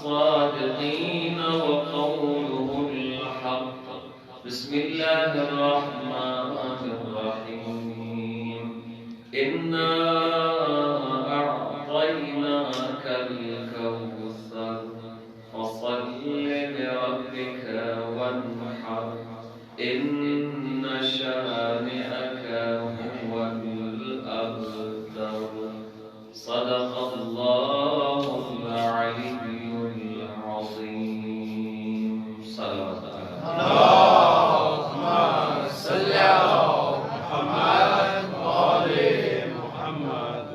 الصادقين وقوله الحق. بسم الله الرحمن الرحيم. إنا أعطيناك الكوثر فصل لربك وانحر إن شانئك هو الأبتر. صدق الله العلي العظيم. صلوات اللهم صل على محمد وآل محمد.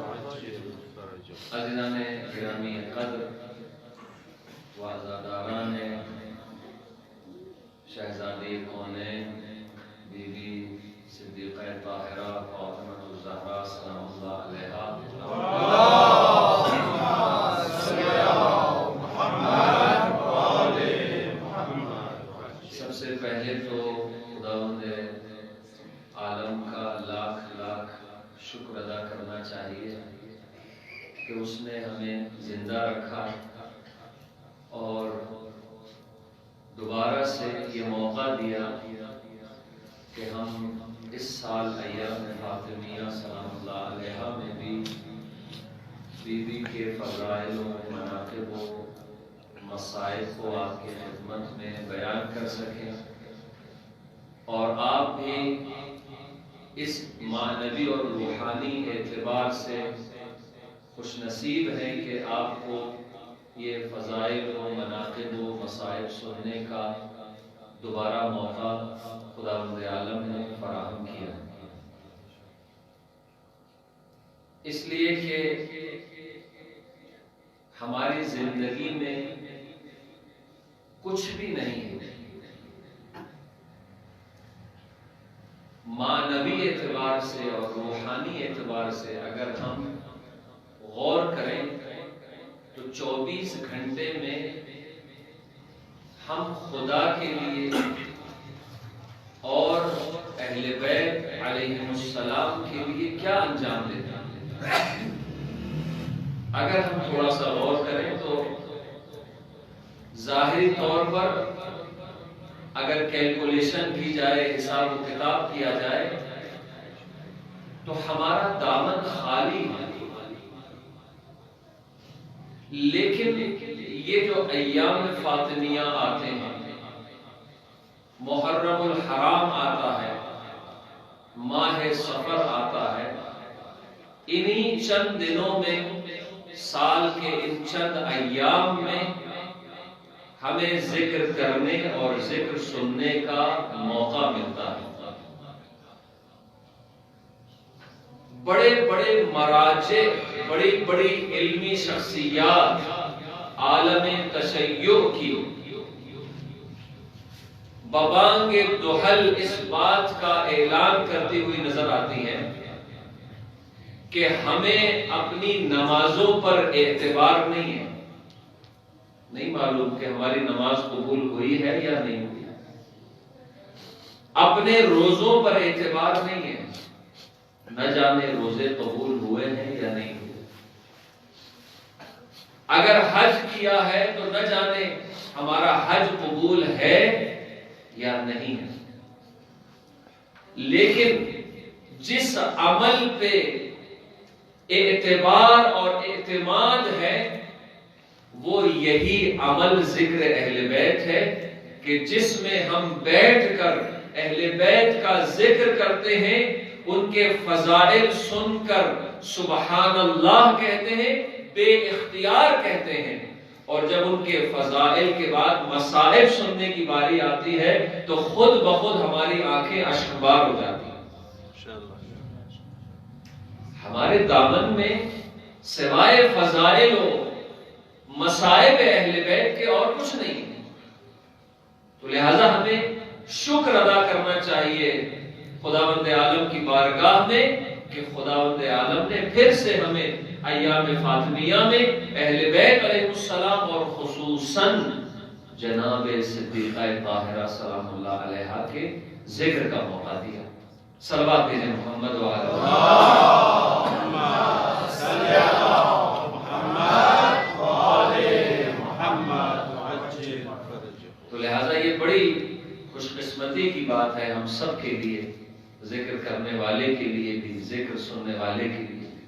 عزیزان گرامی قدر و عزاداران شہزادی کونین بی بی صدیقہ طاہرہ فاطمہ الزہرا سلام اللہ علیہا، اللهم صل على محمد وآل محمد. سب سے پہلے تو خداوند عالم کا لاکھ لاکھ شکر ادا کرنا چاہیے کہ اس نے ہمیں زندہ رکھا اور دوبارہ سے یہ موقع دیا کہ ہم اس سال ایام فاطمیہ سلام اللہ علیہا میں بھی بی بی کے فضائل و مناقب و مصائب کو آپ کی خدمت میں بیان کر سکیں، اور آپ بھی اس معنوی اور روحانی اعتبار سے خوش نصیب ہیں کہ آپ کو یہ فضائل و مناقب و مصائب سننے کا دوبارہ موقع خداوند عالم نے فراہم کیا، اس لیے کہ ہماری زندگی میں کچھ بھی نہیں ہے معنوی اعتبار سے اور روحانی اعتبار سے اگر ہم غور کریں تو 24 گھنٹے میں ہم خدا کے لیے اور اہل بیت علیہم السلام کے لیے کیا انجام دیتے ہیں۔ اگر ہم تھوڑا سا غور کریں تو ظاہری طور پر اگر کیلکولیشن کی جائے، حساب و کتاب کیا جائے تو ہمارا دامن خالی ہے، لیکن یہ جو ایام فاطمیہ آتے ہیں، محرم الحرام آتا ہے، ماہ سفر آتا ہے، انہی چند دنوں میں، سال کے ان چند ایام میں ہمیں ذکر کرنے اور ذکر سننے کا موقع ملتا ہے۔ بڑے بڑے مراجع، بڑی بڑی علمی شخصیات عالم تشیع کی ببانگ دہل اس بات کا اعلان کرتی ہوئی نظر آتی ہیں کہ ہمیں اپنی نمازوں پر اعتبار نہیں ہے، نہیں معلوم کہ ہماری نماز قبول ہوئی ہے یا نہیں ہوئی، اپنے روزوں پر اعتبار نہیں ہے، نہ جانے روزے قبول ہوئے ہیں یا نہیں ہوئے، اگر حج کیا ہے تو نہ جانے ہمارا حج قبول ہے یا نہیں ہے۔ لیکن جس عمل پہ اعتبار اور اعتماد ہے وہ یہی عمل ذکر اہل بیت ہے کہ جس میں ہم بیٹھ کر اہل بیت کا ذکر کرتے ہیں، ان کے فضائل سن کر سبحان اللہ کہتے ہیں، بے اختیار کہتے ہیں، اور جب ان کے فضائل کے بعد مصائب سننے کی باری آتی ہے تو خود بخود ہماری آنکھیں اشکبار ہو جاتی ہیں۔ ہمارے دامن میں سوائے فضائل و مصائب اہل بیت کے اور کچھ نہیں ہے، تو لہذا ہمیں شکر ادا کرنا چاہیے خداوند عالم کی بارگاہ میں کہ خداوند عالم نے پھر سے ہمیں ایام فاطمیہ میں اہل بیت علیہ السلام اور خصوصاً جناب صدیقہ طاہرہ سلام اللہ علیہا کے ذکر کا موقع دیا۔ صلوات بھیجیں محمد و آلہ اللهم صل على محمد وآل محمد. تو لہٰذا یہ بڑی خوش قسمتی کی بات ہے ہم سب کے لیے، ذکر کرنے والے کے لیے بھی، ذکر سننے والے کے لیے بھی۔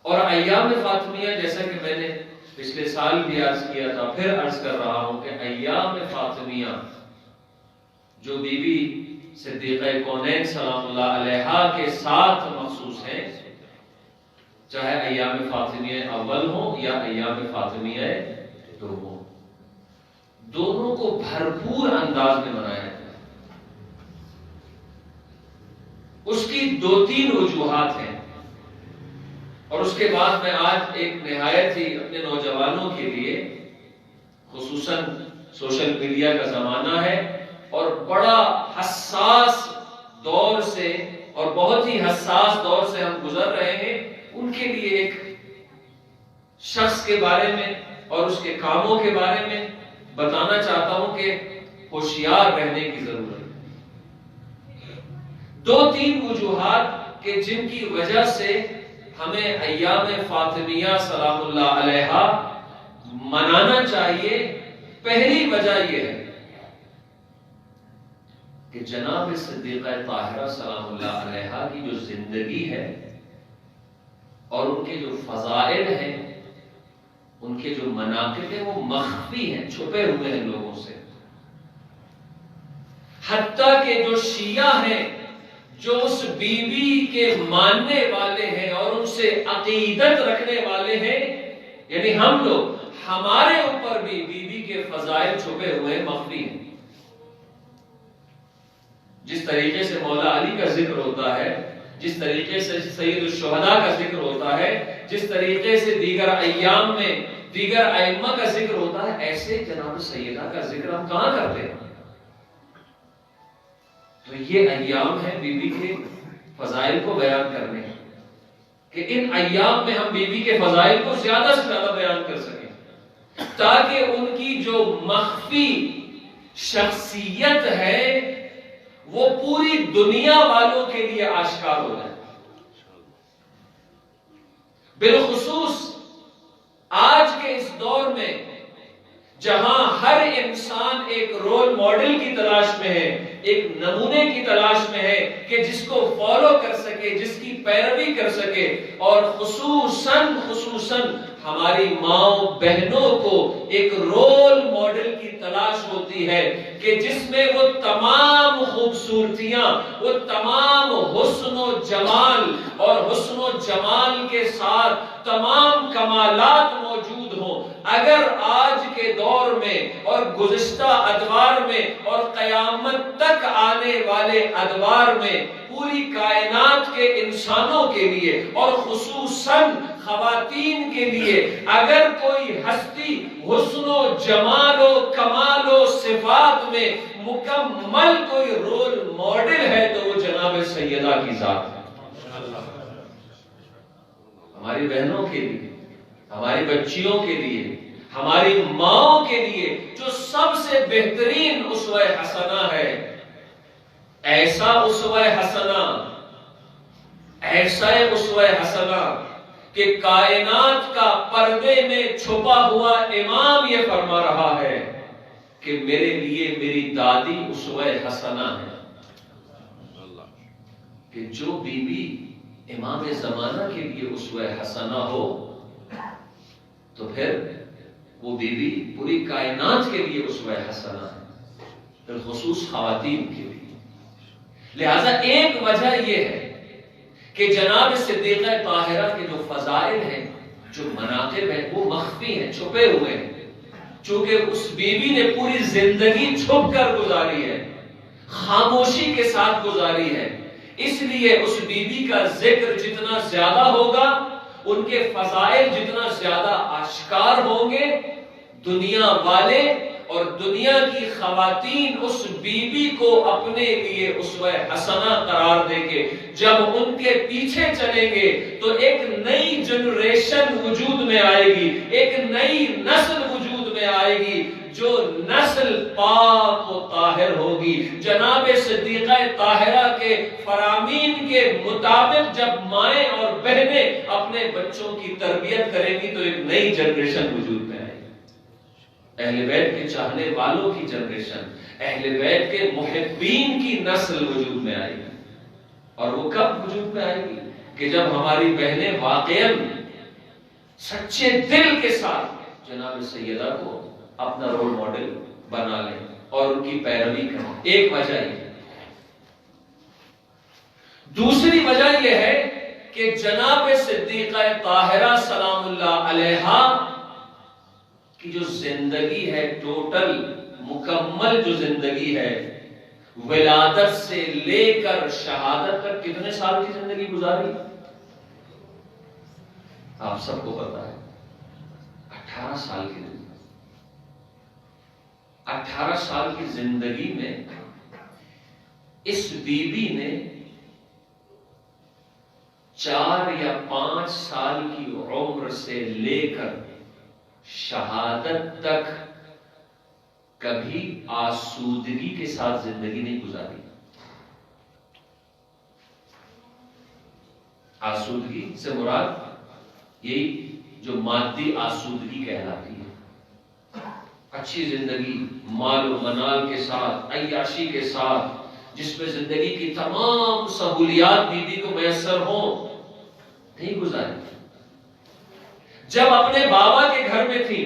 اور ایام فاطمیہ جیسا کہ میں نے پچھلے سال بھی عرض کیا تھا، پھر عرض کر رہا ہوں کہ ایام فاطمیہ جو بی بی صدیقہ کونین سلام اللہ علیہا کے ساتھ مخصوص ہیں، چاہے ایام فاطمیہ اول ہو یا ایام فاطمیہ دو ہو، دونوں کو بھرپور انداز میں منایا جائے۔ اس کی دو تین وجوہات ہیں، اور اس کے بعد میں آج ایک نہایت ہی اپنے نوجوانوں کے لیے، خصوصاً سوشل میڈیا کا زمانہ ہے اور بڑا حساس دور سے اور بہت ہی حساس دور سے ہم گزر رہے ہیں، ان کے لیے ایک شخص کے بارے میں اور اس کے کاموں کے بارے میں بتانا چاہتا ہوں کہ ہوشیار رہنے کی ضرورت ہے۔ دو تین وجوہات کہ جن کی وجہ سے ہمیں ایام فاطمیہ سلام اللہ علیہا منانا چاہیے۔ پہلی وجہ یہ ہے کہ جناب صدیقہ طاہرہ سلام اللہ علیہا کی جو زندگی ہے اور ان کے جو فضائل ہیں، ان کے جو مناقب ہیں، وہ مخفی ہیں، چھپے ہوئے ہیں لوگوں سے۔ حتیٰ کہ جو شیعہ ہیں، جو اس بی بی کے ماننے والے ہیں اور ان سے عقیدت رکھنے والے ہیں، یعنی ہم لوگ، ہمارے اوپر بھی بی بی کے فضائل چھپے ہوئے مخفی ہیں۔ جس طریقے سے مولا علی کا ذکر ہوتا ہے، جس طریقے سے سید الشہداء کا ذکر ہوتا ہے، جس طریقے سے دیگر ایام میں دیگر ائمہ کا ذکر ہوتا ہے، ایسے جناب سیدہ کا ذکر ہم کہاں کرتے ہیں؟ تو یہ ایام ہے بی بی کے فضائل کو بیان کرنے کہ ان ایام میں ہم بی بی کے فضائل کو زیادہ سے زیادہ بیان کر سکیں، تاکہ ان کی جو مخفی شخصیت ہے وہ پوری دنیا والوں کے لیے آشکار ہو جائے۔ بالخصوص آج کے اس دور میں جہاں ہر انسان ایک رول ماڈل کی تلاش میں ہے، ایک نمونے کی تلاش میں ہے کہ جس کو فالو کر سکے، جس کی پیروی کر سکے، اور خصوصاً ہماری ماؤں بہنوں کو ایک رول ماڈل کی تلاش ہوتی ہے کہ جس میں وہ تمام خوبصورتیاں، وہ تمام حسن و جمال اور حسن و جمال کے ساتھ تمام کمالات موجود ہوں۔ اگر آج کے دور میں اور گزشتہ ادوار میں اور قیامت تک آنے والے ادوار میں پوری کائنات کے انسانوں کے لیے اور خصوصاً خواتین کے لیے اگر کوئی ہستی حسن و جمال و کمال و صفات میں مکمل کوئی رول ماڈل ہے تو وہ جناب سیدہ کی ذات ہے۔ ہماری بہنوں کے لیے، ہماری بچیوں کے لیے، ہماری ماؤں کے لیے جو سب سے بہترین اسوہ حسنہ ہے، ایسا اسوہ حسنہ، ایسا اسوہ حسنہ کہ کائنات کا پردے میں چھپا ہوا امام یہ فرما رہا ہے کہ میرے لیے میری دادی اسوہ حسنہ ہے، کہ جو بی بی امام زمانہ کے لیے اسوہ حسنہ ہو تو پھر وہ بی بی پوری کائنات کے لیے اسوہ حسنہ ہے، بالخصوص خواتین کے لیے۔ لہذا ایک وجہ یہ ہے کہ جناب صدیقہ طاہرہ کے جو فضائل ہیں، جو مناقب ہیں، وہ مخفی ہیں، چھپے ہوئے ہیں، چونکہ اس بی بی نے پوری زندگی چھپ کر گزاری ہے، خاموشی کے ساتھ گزاری ہے، اس لیے اس بی بی کا ذکر جتنا زیادہ ہوگا، ان کے فضائل جتنا زیادہ آشکار ہوں گے، دنیا والے اور دنیا کی خواتین اس بی بی کو اپنے لیے اسوہ حسنہ قرار دیں گے۔ جب ان کے پیچھے چلیں گے تو ایک نئی جنریشن وجود میں آئے گی، ایک نئی نسل وجود میں آئے گی، جو نسل پاک و طاہر ہوگی۔ جناب صدیقہ طاہرہ کے فرامین کے مطابق جب مائیں اور بہنیں اپنے بچوں کی تربیت کریں گی تو ایک نئی جنریشن وجود میں آئے گی۔ اہل بیت کے چاہنے والوں کی جنریشن، اہل بیت کے محبین کی نسل وجود میں آئے گی. اور وہ کب وجود میں آئے گی؟ کہ جب ہماری بہنیں واقعاً سچے دل کے ساتھ جناب سیدہ کو اپنا رول ماڈل بنا لیں اور ان کی پیروی کریں. ایک وجہ یہ. دوسری وجہ یہ ہے کہ جناب صدیقہ طاہرہ سلام اللہ علیہا کی جو زندگی ہے، ٹوٹل مکمل جو زندگی ہے، ولادت سے لے کر شہادت تک کتنے سال کی زندگی گزاری؟ آپ سب کو پتا ہے 18 سال کی زندگی. 18 سال کی زندگی میں اس بی بی نے 4 یا 5 سال کی عمر سے لے کر شہادت تک کبھی آسودگی کے ساتھ زندگی نہیں گزاری. آسودگی سے مراد یہی جو مادی آسودگی کہلاتی ہے، اچھی زندگی مال و منال کے ساتھ، عیاشی کے ساتھ، جس میں زندگی کی تمام سہولیات بیوی کو میسر ہوں، نہیں گزاری. جب اپنے بابا کے گھر میں تھی،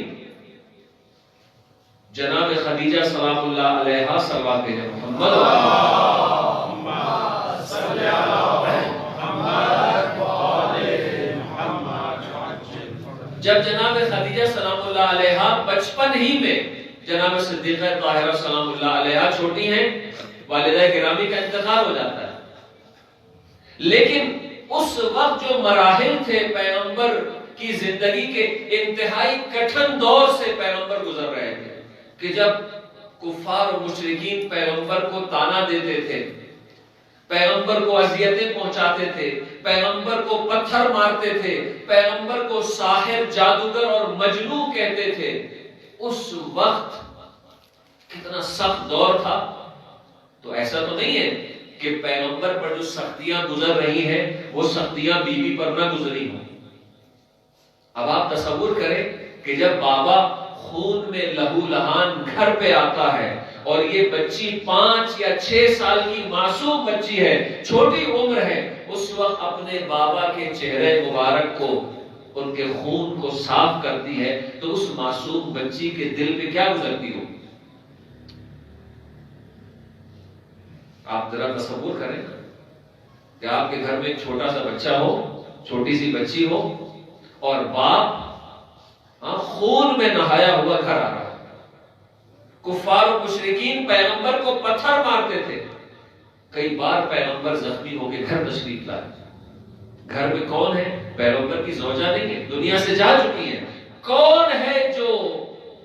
جناب خدیجہ سلام اللہ علیہا صلوات محمد صلی اللہ محمد وآلہ محمد. جب جناب خدیجہ سلام اللہ علیہا بچپن ہی میں جناب صدیقہ طاہرہ سلام اللہ علیہا چھوٹی ہیں، والدہ گرامی کا انتقال ہو جاتا ہے. لیکن اس وقت جو مراحل تھے پیغمبر کی زندگی کے، انتہائی کٹھن دور سے پیغمبر گزر رہے تھے، کہ جب کفار و مشرکین پیغمبر کو تانا دیتے تھے، پیغمبر کو اذیتیں پہنچاتے تھے، پیغمبر کو پتھر مارتے تھے، پیغمبر کو ساحر، جادوگر اور مجنون کہتے تھے. اس وقت کتنا سخت دور تھا. تو ایسا تو نہیں ہے کہ پیغمبر پر جو سختیاں گزر رہی ہیں وہ سختیاں بیوی پر نہ گزری ہوں. اب آپ تصور کریں کہ جب بابا خون میں لہو لہان گھر پہ آتا ہے اور یہ بچی 5 یا 6 سال کی معصوم بچی ہے، چھوٹی عمر ہے، اس وقت اپنے بابا کے چہرے مبارک کو، ان کے خون کو صاف کرتی ہے، تو اس معصوم بچی کے دل پہ کیا گزرتی ہو؟ آپ ذرا تصور کریں کہ آپ کے گھر میں ایک چھوٹا سا بچہ ہو، چھوٹی سی بچی ہو، اور باپ خون میں نہایا ہوا گھر آ رہا ہے. کفار و مشرکین پیغمبر کو پتھر مارتے تھے. کئی بار پیغمبر زخمی ہو کے گھر تشریف لائے. گھر میں کون ہے؟ پیغمبر کی زوجہ نہیں ہے، دنیا سے جا چکی ہے. کون ہے جو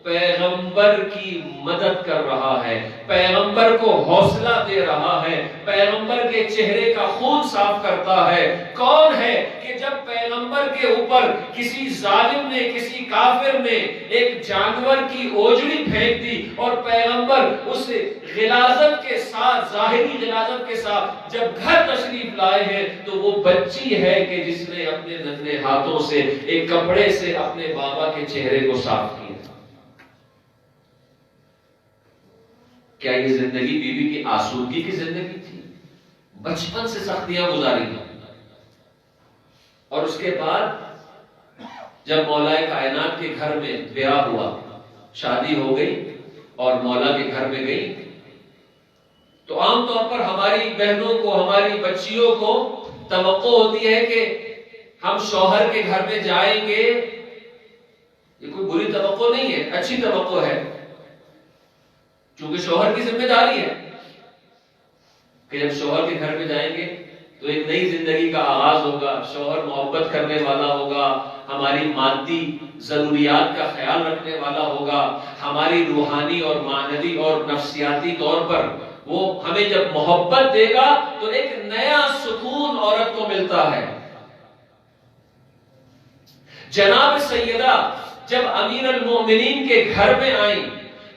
پیغمبر کی مدد کر رہا ہے، پیغمبر کو حوصلہ دے رہا ہے، پیغمبر کے چہرے کا خون صاف کرتا ہے؟ کون ہے کہ جب پیغمبر کے اوپر کسی ظالم نے، کسی کافر نے ایک جانور کی اوجڑی پھینک دی اور پیغمبر اس غلاظت کے ساتھ، ظاہری غلاظت کے ساتھ جب گھر تشریف لائے ہیں، تو وہ بچی ہے کہ جس نے اپنے ننھے ہاتھوں سے ایک کپڑے سے اپنے بابا کے چہرے کو صاف کیا. کیا یہ زندگی بیوی کی آسودگی کی زندگی تھی؟ بچپن سے سختیاں گزاری ہیں. اور اس کے بعد جب مولا کائنات کے گھر میں بیاہ ہوا، شادی ہو گئی اور مولا کے گھر میں گئی، تو عام طور پر ہماری بہنوں کو، ہماری بچیوں کو توقع ہوتی ہے کہ ہم شوہر کے گھر میں جائیں گے. یہ کوئی بری توقع نہیں ہے، اچھی توقع ہے، کیونکہ شوہر کی ذمہ داری ہے کہ جب شوہر کے گھر میں جائیں گے تو ایک نئی زندگی کا آغاز ہوگا. شوہر محبت کرنے والا ہوگا، ہماری مادی ضروریات کا خیال رکھنے والا ہوگا، ہماری روحانی اور معنوی اور نفسیاتی طور پر وہ ہمیں جب محبت دے گا تو ایک نیا سکون عورت کو ملتا ہے. جناب سیدہ جب امیر المومنین کے گھر میں آئیں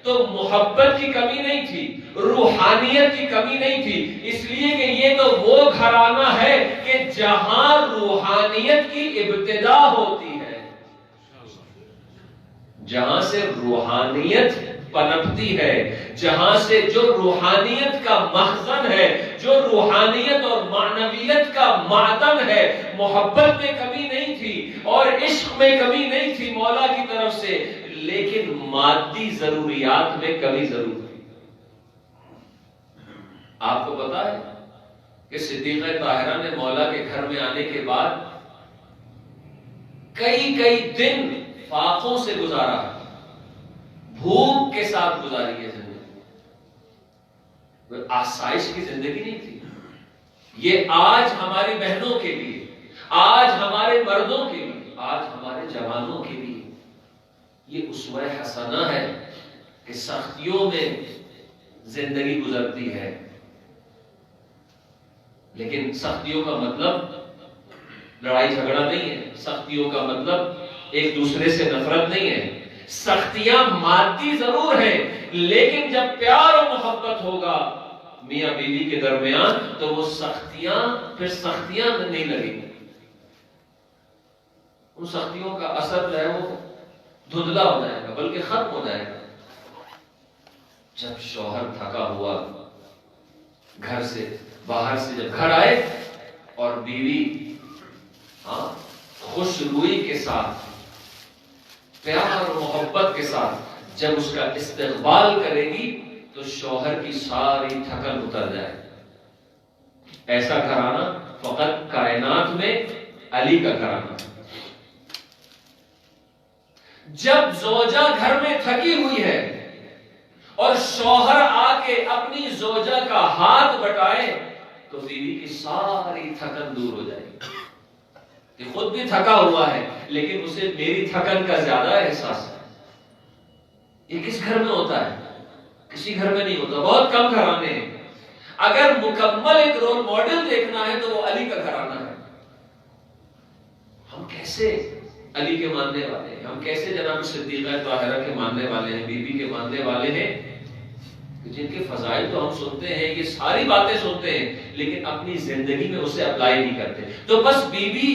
تو محبت کی کمی نہیں تھی، روحانیت کی کمی نہیں تھی، اس لیے کہ یہ تو وہ گھرانہ ہے کہ جہاں روحانیت کی ابتدا ہوتی ہے. جہاں سے روحانیت پنپتی ہے، جہاں سے جو روحانیت کا مخزن ہے، جو روحانیت اور معنویت کا معدن ہے، محبت میں کمی نہیں تھی اور عشق میں کمی نہیں تھی مولا کی طرف سے، لیکن مادی ضروریات میں کمی ضرور تھی۔ آپ کو پتا ہے کہ صدیقہ طاہرہ نے مولا کے گھر میں آنے کے بعد کئی دن فاقوں سے گزارا، بھوک کے ساتھ گزاری ہے زندگی، آسائش کی زندگی نہیں تھی۔ یہ آج ہماری بہنوں کے لیے، آج ہمارے مردوں کے لیے، آج ہمارے جوانوں کے لیے یہ اسوہ حسنہ ہے کہ سختیوں میں زندگی گزرتی ہے، لیکن سختیوں کا مطلب لڑائی جھگڑا نہیں ہے، سختیوں کا مطلب ایک دوسرے سے نفرت نہیں ہے۔ سختیاں مادی ضرور ہیں، لیکن جب پیار و محبت ہوگا میاں بیوی کے درمیان تو وہ سختیاں پھر سختیاں نہیں لگیں گی، ان سختیوں کا اثر جو ہے وہ دھندلا ہو جائے گا، بلکہ ختم ہو جائے گا۔ جب شوہر تھکا ہوا گھر سے باہر سے جب گھر آئے اور بیوی خوش روئی کے ساتھ، پیار اور محبت کے ساتھ جب اس کا استقبال کرے گی تو شوہر کی ساری تھکن اتر جائے۔ ایسا گھرانہ فقط کائنات میں علی کا گھرانہ۔ جب زوجہ گھر میں تھکی ہوئی ہے اور شوہر آ کے اپنی زوجہ کا ہاتھ بٹائے تو بیوی کی ساری تھکن دور ہو جائے گی۔ کہ خود بھی تھکا ہوا ہے لیکن اسے میری تھکن کا زیادہ احساس ہے۔ یہ کس گھر میں ہوتا ہے؟ کسی گھر میں نہیں ہوتا، بہت کم گھرانے ہیں۔ اگر مکمل ایک رول ماڈل دیکھنا ہے تو وہ علی کا گھرانہ ہے۔ ہم کیسے علی کے ماننے والے ہیں، ہم کیسے جناب صدیقہ طاہرہ کے ماننے والے ہیں، بی بی کے ماننے والے ہیں، جن کے فضائل تو ہم سنتے ہیں، یہ ساری باتیں سنتے ہیں، لیکن اپنی زندگی میں اسے اپلائی نہیں کرتے۔ تو بس بی بی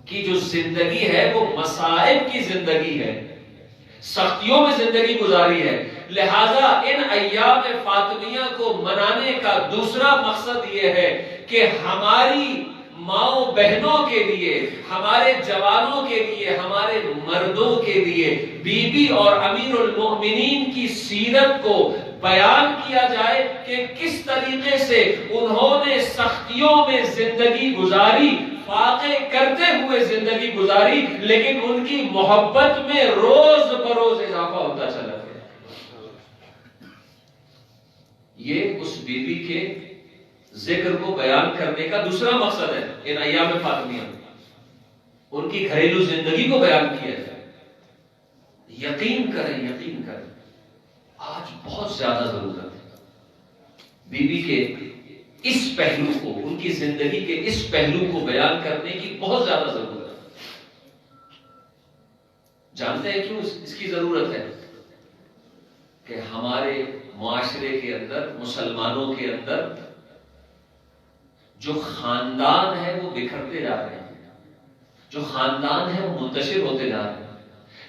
کی جو زندگی ہے وہ مصائب کی زندگی ہے، سختیوں میں زندگی گزاری ہے۔ لہذا ان ایام فاطمیہ کو منانے کا دوسرا مقصد یہ ہے کہ ہماری ماؤں بہنوں کے لیے، ہمارے جوانوں کے لیے، ہمارے مردوں کے لیے بی بی اور امیر المؤمنین کی سیرت کو بیان کیا جائے کہ کس طریقے سے انہوں نے سختیوں میں زندگی گزاری، فاقے کرتے ہوئے زندگی گزاری، لیکن ان کی محبت میں روز بروز اضافہ ہوتا چلا گیا۔ یہ اس بی بی کے ذکر کو بیان کرنے کا دوسرا مقصد ہے ان ایام فاطمیہ میں، ان کی گھریلو زندگی کو بیان کیا جائے۔ یقین کریں آج بہت زیادہ ضرورت ہے بی بی کے اس پہلو کو، ان کی زندگی کے اس پہلو کو بیان کرنے کی بہت زیادہ ضرورت ہے۔ جانتے ہیں کیوں اس کی ضرورت ہے؟ کہ ہمارے معاشرے کے اندر، مسلمانوں کے اندر جو خاندان ہے وہ بکھرتے جا رہے ہیں، جو خاندان ہے وہ منتشر ہوتے جا رہے ہیں،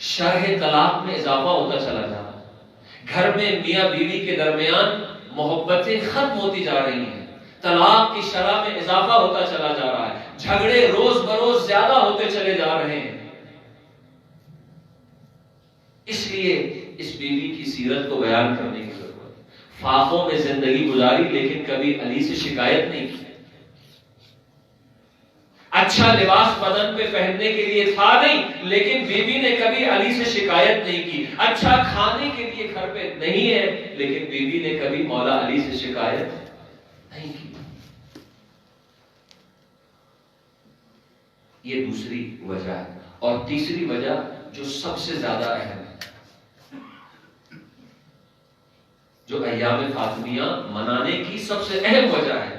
شرح طلاق میں اضافہ ہوتا چلا جا رہا ہے، گھر میں میاں بیوی کے درمیان محبتیں ختم ہوتی جا رہی ہیں، طلاق کی شرح میں اضافہ ہوتا چلا جا رہا ہے، جھگڑے روز بروز زیادہ ہوتے چلے جا رہے ہیں۔ اس لیے اس بیوی کی سیرت کو بیان کرنے کی ضرورت ہے۔ فاقوں میں زندگی گزاری لیکن کبھی علی سے شکایت نہیں کی، اچھا لباس بدن پہ پہننے کے لیے تھا نہیں، لیکن بی بی نے کبھی علی سے شکایت نہیں کی، اچھا کھانے کے لیے گھر پہ نہیں ہے، لیکن بی بی نے کبھی مولا علی سے شکایت نہیں کی۔ یہ دوسری وجہ ہے۔ اور تیسری وجہ جو سب سے زیادہ اہم ہے، جو ایام فاطمیہ منانے کی سب سے اہم وجہ ہے،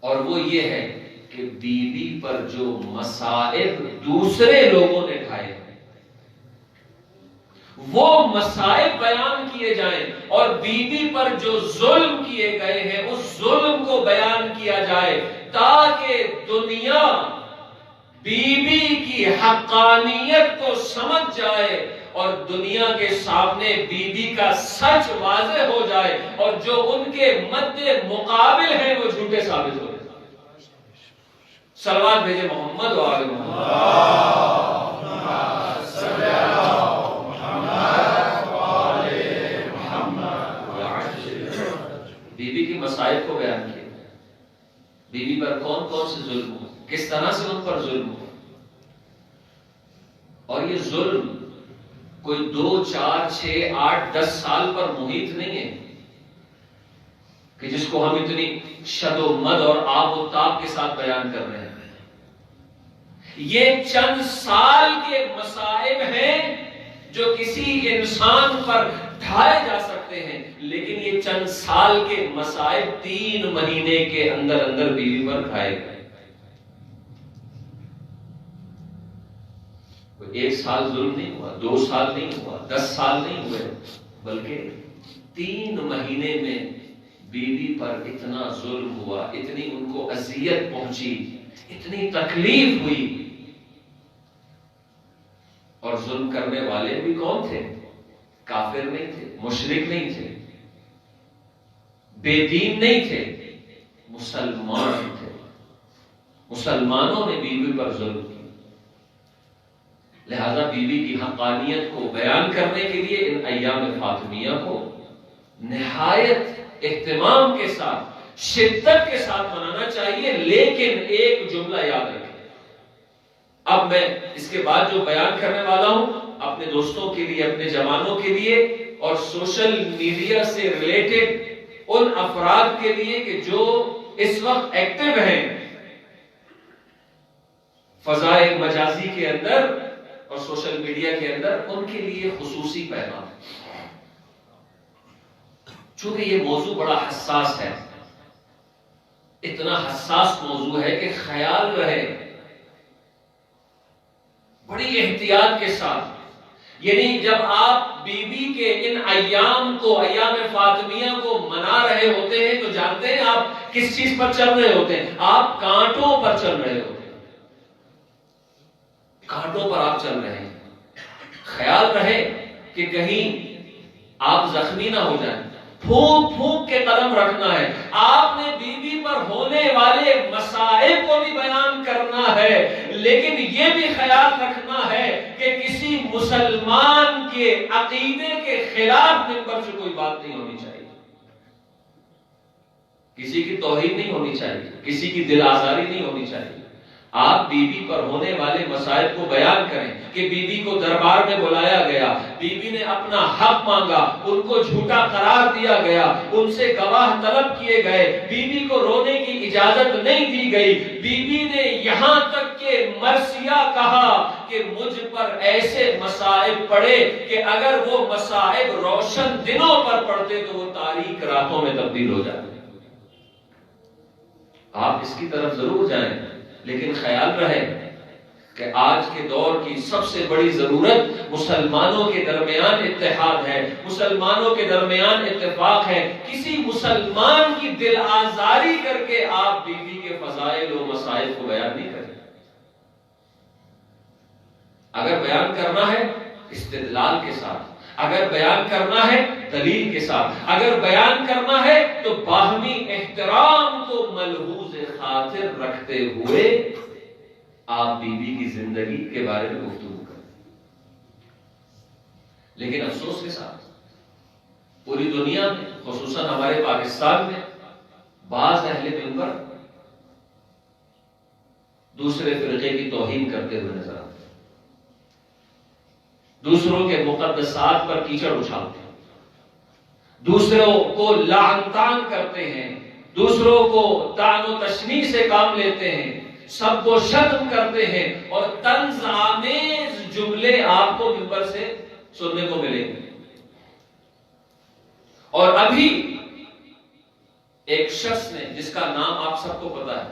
اور وہ یہ ہے کہ بی بی پر جو مصائب دوسرے لوگوں نے ڈھائے وہ مصائب بیان کیے جائیں، اور بی بی پر جو ظلم کیے گئے ہیں اس ظلم کو بیان کیا جائے، تاکہ دنیا بیوی کی حقانیت کو سمجھ جائے اور دنیا کے سامنے بیوی کا سچ واضح ہو جائے اور جو ان کے مد مقابل ہیں وہ جھوٹے ثابت ہو جائے. صلوات بھیجے محمد و آل محمد. بیوی کی مصائب کو بیان کیا. بیوی پر کون کون سے ظلم ہو، کس طرح سے ان پر ظلم ہو. اور یہ ظلم کوئی 2 4 6 8 10 سال پر محیط نہیں ہے کہ جس کو ہم اتنی شد و مد اور آب و تاب کے ساتھ بیان کر رہے ہیں. یہ چند سال کے مصائب ہیں جو کسی انسان پر ڈھائے جا سکتے ہیں، لیکن یہ چند سال کے مصائب 3 مہینے کے اندر اندر بیوی پر ڈھائے گئے. 1 سال ظلم نہیں ہوا، 2 سال نہیں ہوا، 10 سال نہیں ہوئے، بلکہ 3 مہینے میں بیوی پر اتنا ظلم ہوا، اتنی ان کو اذیت پہنچی، اتنی تکلیف ہوئی. اور ظلم کرنے والے بھی کون تھے؟ کافر نہیں تھے، مشرک نہیں تھے، بے دین نہیں تھے، مسلمان تھے. مسلمانوں نے بیوی پر ظلم کیا. لہذا بیوی کی حقانیت کو بیان کرنے کے لیے ان ایام فاطمیہ کو نہایت اہتمام کے ساتھ، شدت کے ساتھ منانا چاہیے. لیکن ایک جملہ یاد رکھیں، اب میں اس کے بعد جو بیان کرنے والا ہوں اپنے دوستوں کے لیے، اپنے جوانوں کے لیے اور سوشل میڈیا سے ریلیٹڈ ان افراد کے لیے کہ جو اس وقت ایکٹیو ہیں فضائے مجازی کے اندر اور سوشل میڈیا کے اندر، ان کے لیے خصوصی پیغام ہے. چونکہ یہ موضوع بڑا حساس ہے، اتنا حساس موضوع ہے کہ خیال رہے بڑی احتیاط کے ساتھ. یعنی جب آپ بیوی کے ان ایام کو، ایام فاطمیہ کو منا رہے ہوتے ہیں تو جانتے ہیں آپ کس چیز پر چل رہے ہوتے ہیں؟ آپ کانٹوں پر چل رہے ہوتے ہیں، کانٹوں پر آپ چل رہے ہیں. خیال رہے کہ کہیں آپ زخمی نہ ہو جائیں. پھونک پھونک کے قدم رکھنا ہے. آپ نے بیوی پر ہونے والے مصائب کو بھی بیان کرنا ہے، لیکن یہ بھی خیال رکھنا ہے کہ کسی مسلمان کے عقیدے کے خلاف منبر سے کوئی بات نہیں ہونی چاہیے، کسی کی توہین نہیں ہونی چاہیے، کسی کی دل آزاری نہیں ہونی چاہیے. آپ بیوی پر ہونے والے مسائب کو بیان کریں کہ بیوی کو دربار میں بلایا گیا، بیوی نے اپنا حق مانگا، ان کو جھوٹا قرار دیا گیا، ان سے گواہ طلب کیے گئے، بیوی کو رونے کی اجازت نہیں دی گئی. بیوی نے یہاں تک کہ مرثیہ کہا کہ مجھ پر ایسے مصائب پڑے کہ اگر وہ مصائب روشن دنوں پر پڑتے تو وہ تاریک راتوں میں تبدیل ہو جاتے. آپ اس کی طرف ضرور جائیں، لیکن خیال رہے کہ آج کے دور کی سب سے بڑی ضرورت مسلمانوں کے درمیان اتحاد ہے، مسلمانوں کے درمیان اتفاق ہے. کسی مسلمان کی دل آزاری کر کے آپ بیوی کے فضائل و مصائب کو بیان نہیں کریں. اگر بیان کرنا ہے استدلال کے ساتھ، اگر بیان کرنا ہے دلیل کے ساتھ، اگر بیان کرنا ہے تو باہمی احترام کو ملحوظ خاطر رکھتے ہوئے آپ بیوی کی زندگی کے بارے میں گفتگو کریں. لیکن افسوس کے ساتھ پوری دنیا میں، خصوصاً ہمارے پاکستان میں، بعض اہل منبر دوسرے فرقے کی توہین کرتے ہوئے نظر آتے ہیں، دوسروں کے مقدسات پر کیچڑ اچھالتے ہیں، دوسروں کو لعن طعن کرتے ہیں، دوسروں کو طعن و تشنیع سے کام لیتے ہیں، سب کو شتم کرتے ہیں اور طنز آمیز جملے آپ کو منبر سے سننے کو ملیں گے. اور ابھی ایک شخص نے، جس کا نام آپ سب کو پتا ہے،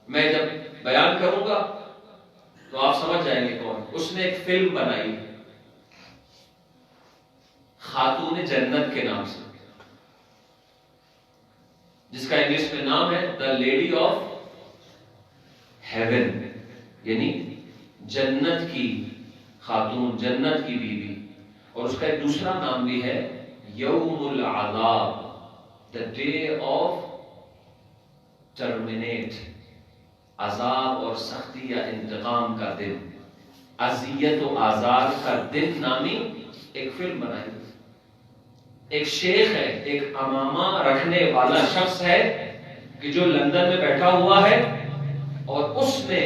میں جب بیان کروں گا تو آپ سمجھ جائیں گے کون. اس نے ایک فلم بنائی خاتون جنت کے نام سے، جس کا انگلش میں نام ہے دا لیڈی آف ہیون یعنی جنت کی خاتون، جنت کی بیوی، اور اس کا ایک دوسرا نام بھی ہے یوم العذاب، the day of terminate، عذاب اور سختی یا انتقام کا دن، اذیت و آزار کا دن نامی ایک فلم بنائی۔ ایک شیخ ہے، ایک امامہ رکھنے والا شخص ہے کہ جو لندن میں بیٹھا ہوا ہے، اور اس نے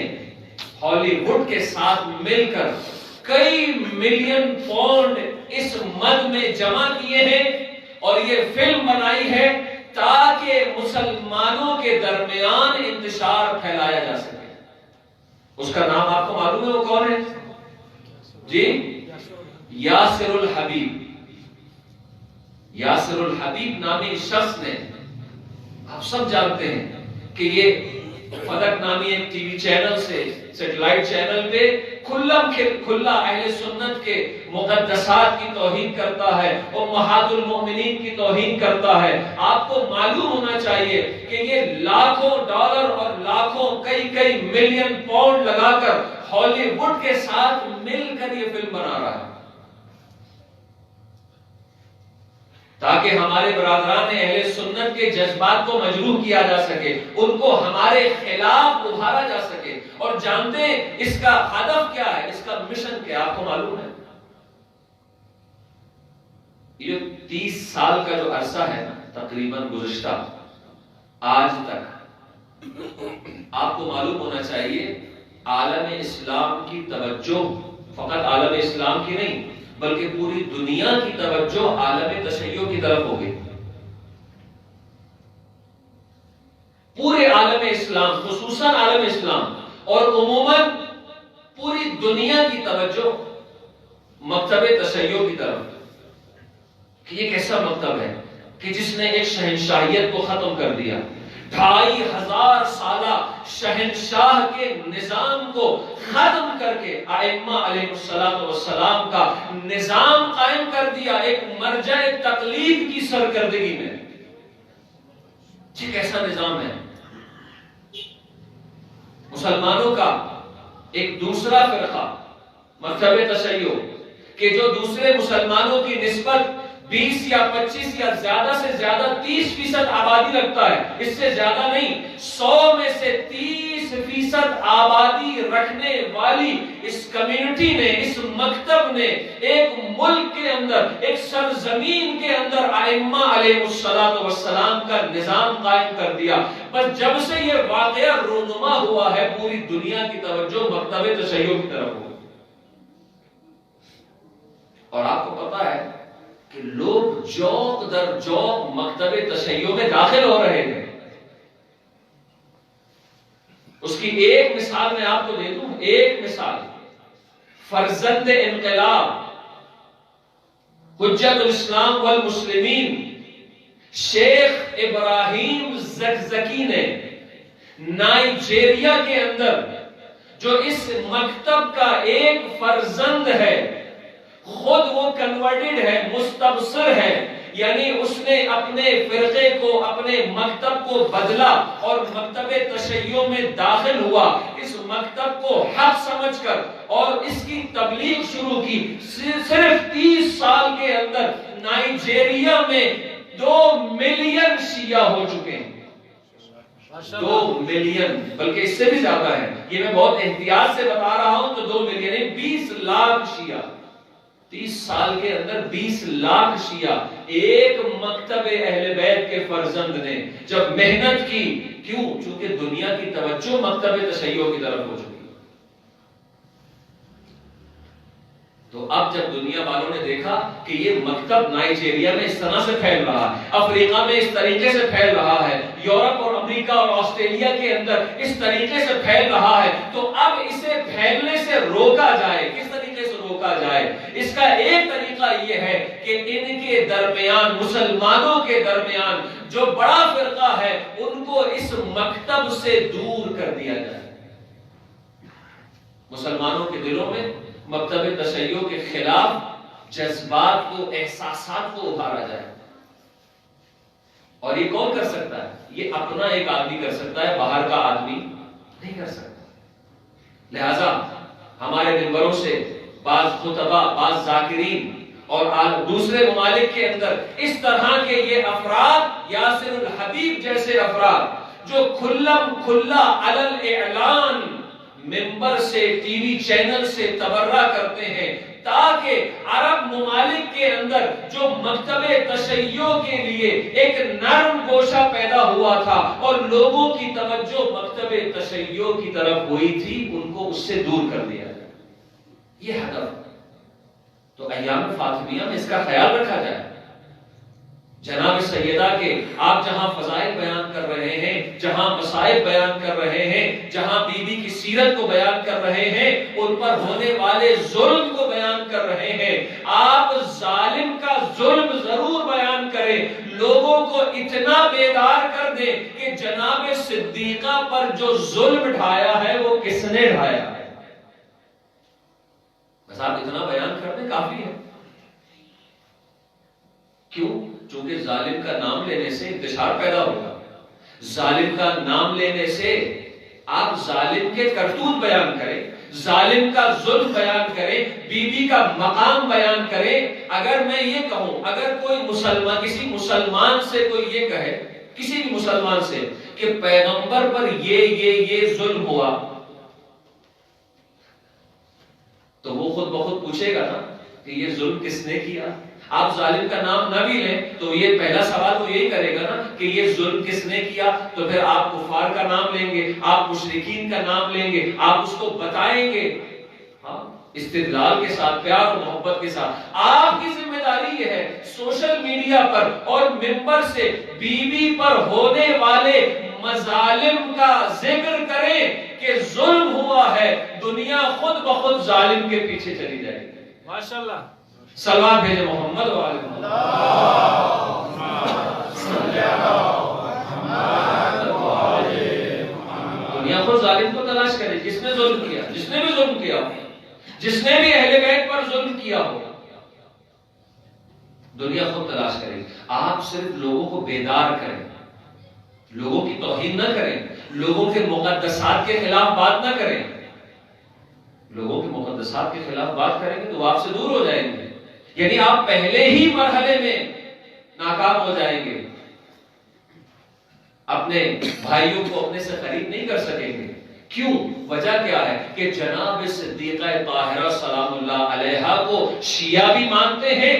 ہالی ووڈ کے ساتھ مل کر کئی ملین پاؤنڈ اس مد میں جمع کیے ہیں اور یہ فلم بنائی ہے تاکہ مسلمانوں کے درمیان انتشار پھیلایا جا سکے۔ اس کا نام آپ کو معلوم ہے وہ کون ہے؟ جی، یاسر الحبیب۔ یاسر الحبیب نامی شخص نے، آپ سب جانتے ہیں کہ یہ فلک نامی ایک ٹی وی چینل سے، سیٹلائٹ چینل پہ کھلا اہل سنت کے مقدسات کی توہین کرتا ہے، امہات المؤمنین کی توہین کرتا ہے۔ آپ کو معلوم ہونا چاہیے کہ یہ لاکھوں ڈالر اور لاکھوں کئی ملین پاؤنڈ لگا کر ہالی ووڈ کے ساتھ مل کر یہ فلم بنا رہا ہے تاکہ ہمارے برادران اہل سنت کے جذبات کو مجروح کیا جا سکے، ان کو ہمارے خلاف ابھارا جا سکے۔ اور جانتے ہیں اس کا ہدف کیا ہے، اس کا مشن کیا آپ کو معلوم ہے؟ یہ 30 سال کا جو عرصہ ہے نا تقریباً گزشتہ آج تک، آپ کو معلوم ہونا چاہیے عالم اسلام کی توجہ، فقط عالم اسلام کی نہیں بلکہ پوری دنیا کی توجہ عالم تشیع کی طرف ہوگی۔ پورے عالم اسلام، خصوصاً عالم اسلام اور عموماً پوری دنیا کی توجہ مکتب تشیع کی طرف کہ یہ کیسا مکتب ہے کہ جس نے ایک شہنشاہیت کو ختم کر دیا، 2500 سالہ شہنشاہ کے نظام کو ختم کر کے ائمہ علیہ السلام کا نظام قائم کر دیا ایک مرجع تقلید کی سرکردگی میں۔ یہ کیسا نظام ہے؟ مسلمانوں کا ایک دوسرا فرقہ مکتب تشیع کہ جو دوسرے مسلمانوں کی نسبت 20 یا 25 یا زیادہ سے زیادہ 30% آبادی رکھتا ہے، اس سے زیادہ نہیں، 100 میں سے 30% آبادی رکھنے والی اس کمیونٹی نے، اس مکتب نے ایک ملک کے اندر، ایک سرزمین کے اندر ائمہ علیہ السلام کا نظام قائم کر دیا۔ بس جب سے یہ واقعہ رونما ہوا ہے پوری دنیا کی توجہ مکتب تشیع کی طرف ہو، اور آپ کو پتا ہے کہ لوگ جوق در جوق مکتب تشیع میں داخل ہو رہے ہیں۔ اس کی ایک مثال میں آپ کو دے دوں، ایک مثال، فرزند انقلاب، حجت الاسلام والمسلمین شیخ ابراہیم زکزکی نے نائجیریا کے اندر، جو اس مکتب کا ایک فرزند ہے، خود وہ کنورٹڈ ہے، مستبصر ہے، یعنی اس نے اپنے فرقے کو، اپنے مکتب کو بدلا اور مکتب تشیع میں داخل ہوا، اس مکتب کو حق سمجھ کر اور اس کی تبلیغ شروع کی۔ صرف 30 سال کے اندر نائجیریا میں 2 ملین شیعہ ہو چکے ہیں، 2 ملین، بلکہ اس سے بھی زیادہ ہے، یہ میں بہت احتیاط سے بتا رہا ہوں، تو 2 ملین 20 لاکھ شیعہ، 30 سال کے اندر 20 لاکھ شیعہ ایک مکتب اہل بیت کے فرزند نے جب محنت کی، کیوں؟ چونکہ دنیا کی توجہ مکتب تشیع کی طرف ہو چکی۔ تو اب جب دنیا والوں نے دیکھا کہ یہ مکتب نائجیریا میں اس طرح سے پھیل رہا ہے، افریقہ میں اس طریقے سے پھیل رہا ہے، یورپ اور امریکہ اور آسٹریلیا کے اندر اس طریقے سے پھیل رہا ہے، تو اب اسے پھیلنے سے روکا جائے۔ کس طریقے سے روکا جائے؟ اس کا ایک طریقہ یہ ہے کہ ان کے درمیان، مسلمانوں کے درمیان جو بڑا فرقہ ہے ان کو اس مکتب سے دور کر دیا جائے، مسلمانوں کے دلوں میں مکتب تشیع کے خلاف جذبات کو، احساسات کو ابھارا جائے۔ اور یہ کون کر سکتا ہے؟ یہ اپنا ایک آدمی کر سکتا ہے، باہر کا آدمی نہیں کر سکتا۔ لہذا ہمارے منبروں سے بعض خطبہ، بعض ذاکرین اور دوسرے ممالک کے اندر اس طرح کے یہ افراد، یاسر الحبیب جیسے افراد جو کھلا علی الاعلان منبر سے، ٹی وی چینل سے تبرہ کرتے ہیں، تاکہ عرب ممالک کے اندر جو مکتب تشیع کے لیے ایک نرم گوشہ پیدا ہوا تھا اور لوگوں کی توجہ مکتب تشیع کی طرف ہوئی تھی، ان کو اس سے دور کر دیا جائے، یہ ہدف۔ تو ایام فاطمیہ میں اس کا خیال رکھا جائے۔ جناب سیدہ کے آپ جہاں فضائل بیان کر رہے ہیں، جہاں مصائب بیان کر رہے ہیں، جہاں بی بی کی سیرت کو بیان کر رہے ہیں، ان پر ہونے والے ظلم کو بیان کر رہے ہیں، آپ ظالم کا ظلم ضرور بیان کریں، لوگوں کو اتنا بیدار کر دیں کہ جناب صدیقہ پر جو ظلم ڈھایا ہے وہ کس نے ڈھایا ہے۔ بس آپ اتنا بیان کر دیں کافی ہے۔ کیوں؟ چونکہ ظالم کا نام لینے سے انتشار پیدا ہوگا، ظالم کا نام لینے سے آپ ظالم کے کرتوت بیان کریں، ظالم کا ظلم بیان کریں، بی بی کا مقام بیان کریں۔ اگر میں یہ کہوں، اگر کوئی مسلمان کسی مسلمان سے کوئی یہ کہے، کسی بھی مسلمان سے کہ پیغمبر پر یہ ظلم ہوا، تو وہ خود بخود پوچھے گا نا کہ یہ ظلم کس نے کیا۔ آپ ظالم کا نام نہ بھی لیں تو یہ پہلا سوال تو یہی کرے گا نا کہ یہ ظلم کس نے کیا، تو پھر آپ کفار کا نام لیں گے، آپ مشرکین کا نام لیں گے، آپ اس کو بتائیں گے، ہاں استدلال کے ساتھ، پیار و محبت کے ساتھ۔ آپ کی ذمہ داری یہ ہے سوشل میڈیا پر اور منبر سے بی بی پر ہونے والے مظالم کا ذکر کریں کہ ظلم ہوا ہے، دنیا خود بخود ظالم کے پیچھے چلی جائے گی۔ ماشاءاللہ، صلوات بھیجے محمد و آل محمد۔ دنیا خود ظالم کو تلاش کرے، جس نے ظلم کیا، جس نے بھی ظلم کیا ہو، جس نے بھی اہل بیت پر ظلم کیا ہو، دنیا خود تلاش کرے۔ آپ صرف لوگوں کو بیدار کریں، لوگوں کی توہین نہ کریں، لوگوں کے مقدسات کے خلاف بات نہ کریں۔ لوگوں کے مقدسات کے خلاف بات کریں گے تو وہ آپ سے دور ہو جائیں گے، یعنی آپ پہلے ہی مرحلے میں ناکام ہو جائیں گے، اپنے بھائیوں کو اپنے سے قریب نہیں کر سکیں گے۔ کیوں؟ وجہ کیا ہے کہ جناب صدیقہ طاہرہ سلام اللہ علیہا کو شیعہ بھی مانتے ہیں،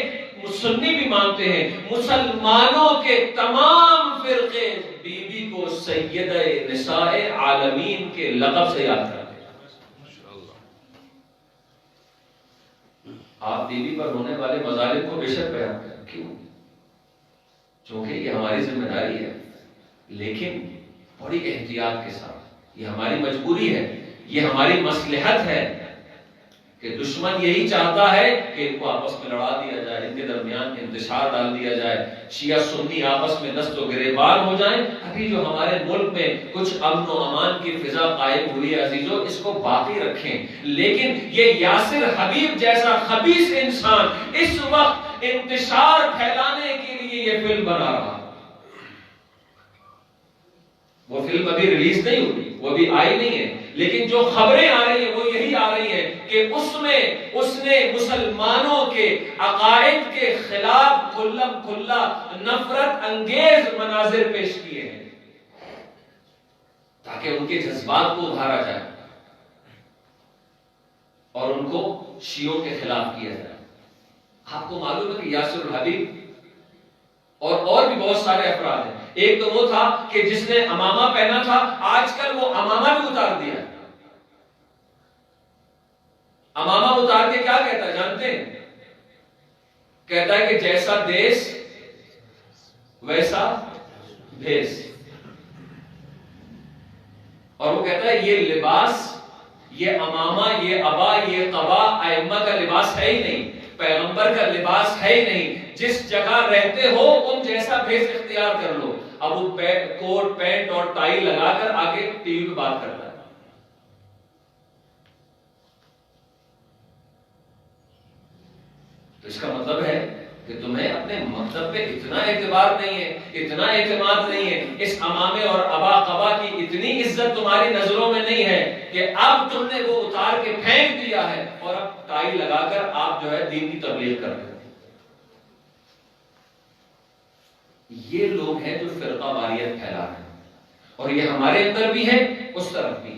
سنی بھی مانتے ہیں، مسلمانوں کے تمام فرقے بی بی کو سیدہ نساء عالمین کے لقب سے یاد کرتے ہیں۔ آپ بی بی پر ہونے والے مظالم کو بے شک بیان کریں۔ کیوں؟ چونکہ یہ ہماری ذمہ داری ہے، لیکن بڑی احتیاط کے ساتھ۔ یہ ہماری مجبوری ہے، یہ ہماری مصلحت ہے کہ دشمن یہی چاہتا ہے کہ ان کو آپس میں لڑا دیا جائے، ان کے درمیان انتشار ڈال دیا جائے، شیعہ سنی آپس میں دست و گریبان ہو جائیں۔ ابھی جو ہمارے ملک میں کچھ امن و امان کی فضا قائم ہوئی ہے عزیزو، اس کو باقی رکھیں، لیکن یہ یاسر حبیب جیسا خبیث انسان اس وقت انتشار پھیلانے کے لیے یہ فلم بنا رہا ہے۔ وہ فلم ابھی ریلیز نہیں ہوئی، وہ ابھی آئی نہیں ہے، لیکن جو خبریں آ رہی ہیں وہ یہی آ رہی ہیں کہ اس نے مسلمانوں کے عقائد کے خلاف کھلا نفرت انگیز مناظر پیش کیے ہیں تاکہ ان کے جذبات کو ابھارا جائے اور ان کو شیعوں کے خلاف کیا جائے۔ آپ کو معلوم ہے کہ یاسر الحبیب اور بھی بہت سارے افراد ہیں۔ ایک تو وہ تھا کہ جس نے امامہ پہنا تھا، آج کل وہ امامہ بھی اتار دیا۔ امامہ اتار کے کیا کہتا ہے جانتے ہیں؟ کہتا ہے کہ جیسا دیس ویسا بھیس، اور وہ کہتا ہے یہ لباس، یہ امامہ، یہ عبا، یہ قبا ائمہ کا لباس ہے ہی نہیں، پیغمبر کا لباس ہے ہی نہیں۔ جس جگہ رہتے ہو ان جیسا بھیس اختیار کر لو۔ اب وہ کوٹ پینٹ اور ٹائی لگا کر آگے ٹی وی پہ بات کرتا ہے۔ تو اس کا مطلب ہے کہ تمہیں اپنے مکتب پہ اتنا اعتبار نہیں ہے، اتنا اعتماد نہیں ہے، اس امامے اور ابا قبا کی اتنی عزت تمہاری نظروں میں نہیں ہے کہ اب تم نے وہ اتار کے پھینک دیا ہے اور اب ٹائی لگا کر آپ جو ہے دین کی تبلیغ کر رہے ہیں۔ یہ لوگ ہیں جو فرقہ واریت پھیلا رہے ہیں، اور یہ ہمارے اندر بھی ہے، اس طرف بھی ہے،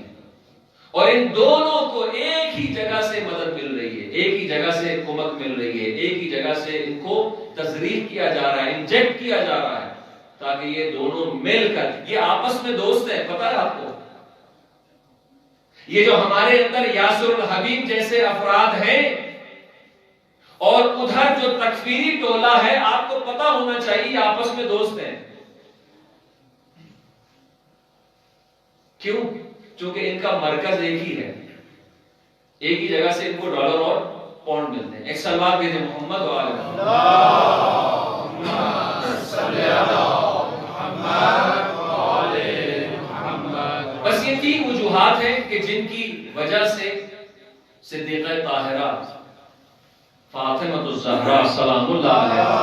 اور ان دونوں کو ایک ہی جگہ سے مدد مل رہی ہے، ایک ہی جگہ سے کمک مل رہی ہے، ایک ہی جگہ سے ان کو تزریق کیا جا رہا ہے، انجیکٹ کیا جا رہا ہے، تاکہ یہ دونوں مل کر، یہ آپس میں دوست ہیں، پتہ ہے آپ کو، یہ جو ہمارے اندر یاسر الحبیب جیسے افراد ہیں اور ادھر جو تکفیری ٹولہ ہے، آپ کو پتہ ہونا چاہیے یہ آپس میں دوست ہیں۔ کیوں؟ چونکہ ان کا مرکز ایک ہی ہے، ایک ہی جگہ سے ان کو ڈالر اور پاؤنڈ ملتے ہیں۔ ایک سلوات بھیجیں محمد و آل محمد۔ بس یہ تین وجوہات ہیں کہ جن کی وجہ سے صدیقہ طاہرہ فاطمہ الزہرا سلام اللہ علیہا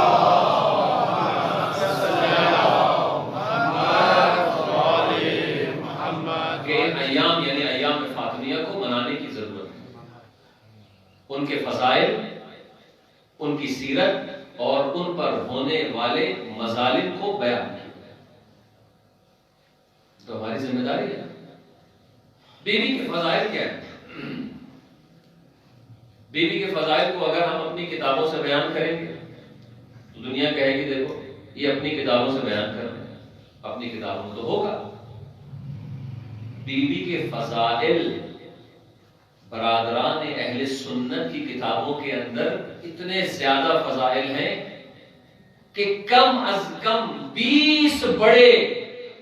ایام یعنی ایام فاطمیہ کو منانے کی ضرورت ہے، ان کے فضائل، ان کی سیرت اور ان پر ہونے والے مظالم کو بیان کیا، تو ہماری ذمہ داری ہے۔ بی بی کے فضائل کیا ہے؟ بی بی کے فضائل کو اگر ہم اپنی کتابوں سے بیان کریں گے تو دنیا کہے گی دیکھو یہ اپنی کتابوں سے بیان کر رہے ہیں، اپنی کتابوں میں تو ہوگا۔ بی بی کے فضائل برادران اہل سنت کی کتابوں کے اندر اتنے زیادہ فضائل ہیں کہ کم از کم 20 بڑے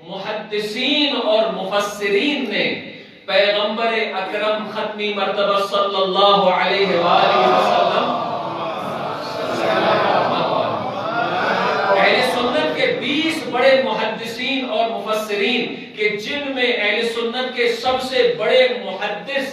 محدثین اور مفسرین نے پیغمبر اکرم ختمی مرتبہ صلی اللہ علیہ وآلہ وسلم اہل سنت کے 20 بڑے محدثین اور مفسرین کہ جن میں اہل سنت کے سب سے بڑے محدث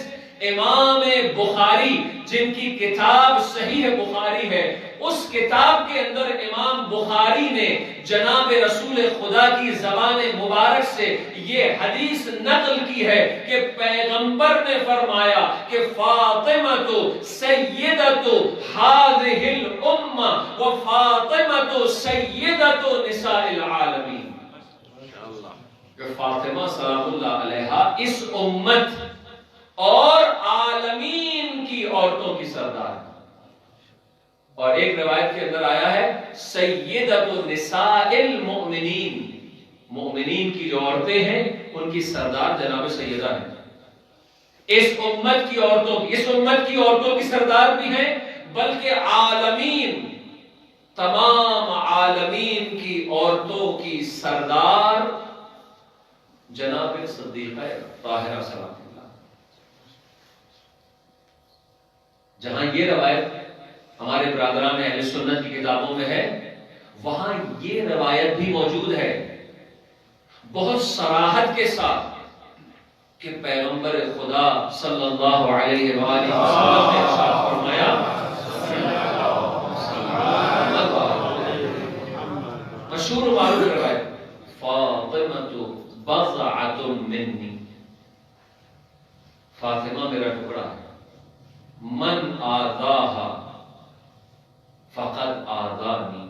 امام بخاری جن کی کتاب صحیح بخاری ہے، اس کتاب کے اندر امام بخاری نے جناب رسول خدا کی زبان مبارک سے یہ حدیث نقل کی ہے کہ پیغمبر نے فرمایا کہ فاطمہ سیدۃ ہذہ الامہ و فاطمہ سیدۃ نساء العالمین، کہ فاطمہ سلام اللہ علیہا اس امت اور عالمین کی عورتوں کی سردار ہے، اور ایک روایت کے اندر آیا ہے سیدۃ نساء المؤمنین، مومنین کی جو عورتیں ہیں ان کی سردار جناب سیدہ ہیں۔ اس امت کی عورتوں کی سردار بھی ہیں، بلکہ عالمین، تمام عالمین کی عورتوں کی سردار جناب صدیقہ طاہرہ سلام اللہ۔ جہاں یہ روایت ہمارے برادران اہل سنت کی کتابوں میں ہے، وہاں یہ روایت بھی موجود ہے بہت صراحت کے ساتھ کہ پیغمبر خدا صلی اللہ علیہ وآلہ وسلم نے ارشاد فرمایا، مشہور و معروف روایت، فاطمہ بضعۃ منی، فاطمہ میرا ٹکڑا ہے، من آذاہا فقد آذانی،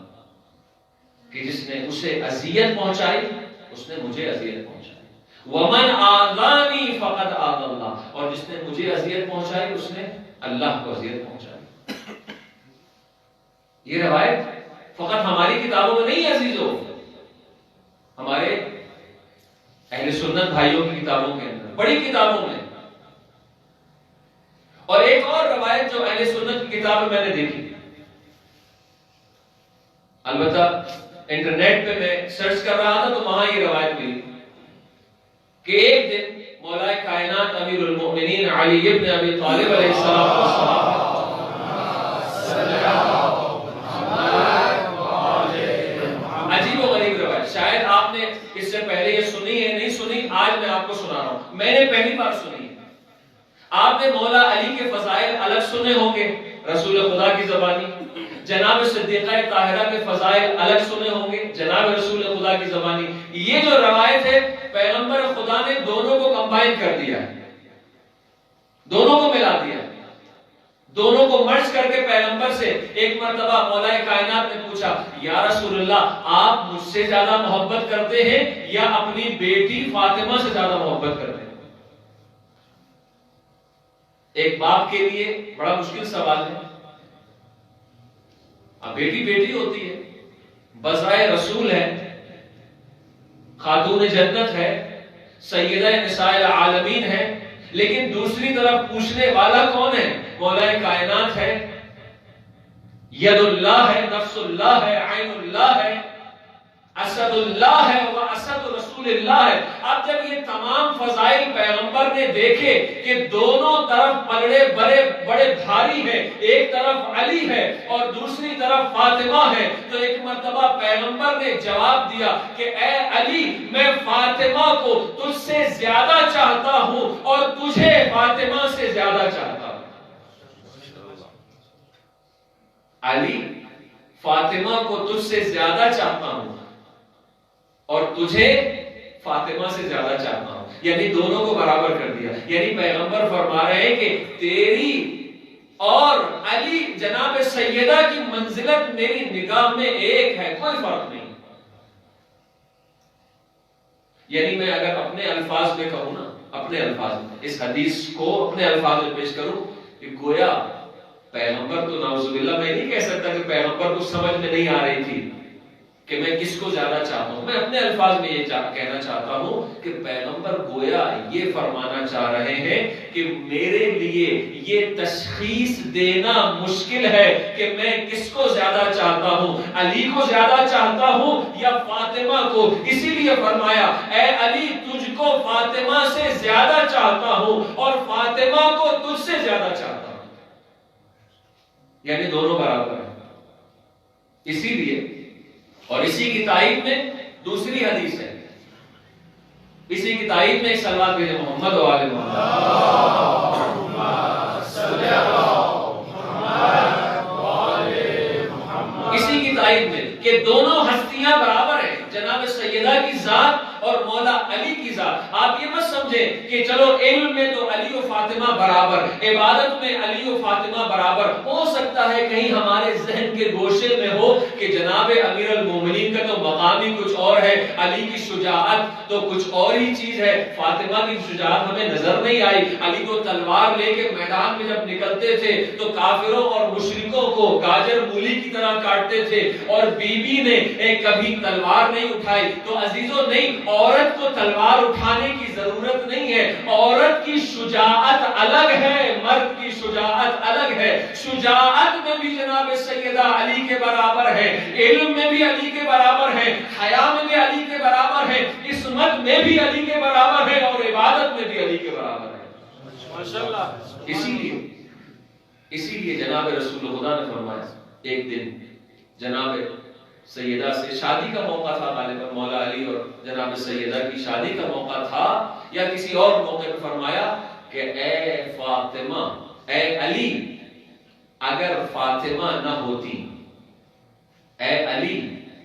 کہ جس نے اسے اذیت پہنچائی اس نے مجھے اذیت پہنچائی، ومن آذانی فقد آذى اللہ، اور جس نے مجھے اذیت پہنچائی اس نے اللہ کو اذیت پہنچائی۔ یہ روایت فقط ہماری کتابوں میں نہیں ہے عزیزو، ہمارے اہل سنت بھائیوں کی کتابوں کے اندر، بڑی کتابوں میں۔ اور ایک اور روایت جو اہل سنت کی کتاب میں نے دیکھی، البتہ انٹرنیٹ پہ میں سرچ کر رہا تھا تو وہاں یہ روایت ملی کہ ایک دن مولا کائنات امیر المؤمنین علی ابن ابی طالب علیہ السلام عجیب و غریب روایت، شاید آپ نے اس سے پہلے یہ سنی ہے نہیں سنی، آج میں آپ کو سنا رہا ہوں، میں نے پہلی بار سنی ہے۔ آپ نے مولا علی کے فضائل الگ سنے ہوں گے، رسول خدا کی زبانی، جناب صدیقہ طاہرہ کے فضائل الگ سنے ہوں گے جناب رسول خدا کی زبانی. یہ جو روایت ہے پیغمبر خدا نے دونوں کو کمبائن کر دیا ہے، دونوں کو ملا دیا، دونوں کو مرج کر کے پیغمبر سے ایک مرتبہ مولا کائنات نے پوچھا یا رسول اللہ آپ مجھ سے زیادہ محبت کرتے ہیں یا اپنی بیٹی فاطمہ سے زیادہ محبت کرتے ہیں؟ ایک باپ کے لیے بڑا مشکل سوال ہے. اب بیٹی بیٹی ہوتی ہے، بذرائے رسول ہے، خاتون جنت ہے، سیدہ نساء العالمین ہے، لیکن دوسری طرف پوچھنے والا کون ہے؟ مولا کائنات ہے، ید اللہ ہے، نفس اللہ ہے، عین اللہ ہے، اسد اللہ ہے و اسد رسول اللہ ہے. اب جب یہ تمام فضائل پیغمبر نے دیکھے کہ دونوں طرف پلڑے بڑے بھاری ہیں، ایک طرف علی ہے اور دوسری طرف فاطمہ ہے، تو ایک مرتبہ پیغمبر نے جواب دیا کہ اے علی میں فاطمہ کو تجھ سے زیادہ چاہتا ہوں اور تجھے فاطمہ سے زیادہ چاہتا ہوں. علی فاطمہ کو تجھ سے زیادہ چاہتا ہوں اور تجھے فاطمہ سے زیادہ چاہتا ہوں، یعنی دونوں کو برابر کر دیا. یعنی پیغمبر فرما رہے ہیں کہ تیری اور علی جناب سیدہ کی منزلت میری نگاہ میں ایک ہے، کوئی فرق نہیں. یعنی میں اگر اپنے الفاظ میں کہوں نا، اپنے الفاظ میں اس حدیث کو اپنے الفاظ میں پیش کروں کہ گویا پیغمبر تو نعوذ باللہ میں نہیں کہہ سکتا کہ پیغمبر کو سمجھ میں نہیں آ رہی تھی کہ میں کس کو زیادہ چاہتا ہوں. میں اپنے الفاظ میں یہ کہنا چاہتا ہوں کہ پیغمبر گویا یہ فرمانا چاہ رہے ہیں کہ میرے لیے یہ تشخیص دینا مشکل ہے کہ میں کس کو زیادہ چاہتا ہوں، علی کو زیادہ چاہتا ہوں یا فاطمہ کو. اسی لیے فرمایا اے علی تجھ کو فاطمہ سے زیادہ چاہتا ہوں اور فاطمہ کو تجھ سے زیادہ چاہتا ہوں. یعنی دونوں برابر ہیں. اسی لیے اور اسی کی تائید میں دوسری حدیث ہے، اسی کی تائید میں ایک صلوات بھیجے محمد و آل محمد. اسی کی تائید میں کہ دونوں ہستیاں برابر ہیں، جناب سیدہ کی ذات اور مولا علی کی ذات. آپ یہ مت سمجھیں کہ چلو علم میں تو علی و فاطمہ برابر، عبادت میں علی و فاطمہ برابر. ہو سکتا ہے کہیں ہمارے ذہن کے گوشے میں ہو کہ جناب امیر المومنین کا تو مقام ہی کچھ اور ہے، علی کی شجاعت تو کچھ اور ہی چیز ہے، فاطمہ کی شجاعت ہمیں نظر نہیں آئی. علی کو تلوار لے کے میدان میں جب نکلتے تھے تو کافروں اور مشرکوں کو گاجر مولی کی طرح کاٹتے تھے، اور بی بی نے کبھی تلوار نہیں اٹھائی. تو عزیزوں نہیں، عورت کو تلوار اٹھانے کی ضرورت نہیں ہے. عورت کی شجاعت الگ ہے، مرد کی شجاعت الگ ہے. شجاعت میں بھی جناب سیدہ علی کے برابر ہے، علم میں بھی علی کے برابر ہے، حیا میں بھی علی کے برابر ہے، عصمت میں بھی علی کے برابر ہے، اور عبادت میں بھی علی کے برابر ہے. ماشاءاللہ. اسی لیے جناب رسول خدا نے فرمایا ایک دن جناب سیدہ سے شادی کا موقع تھا، غالباً مولا علی اور جناب سیدہ کی شادی کا موقع تھا یا کسی اور موقع پر فرمایا کہ اے فاطمہ، اے علی اگر فاطمہ نہ ہوتی، اے علی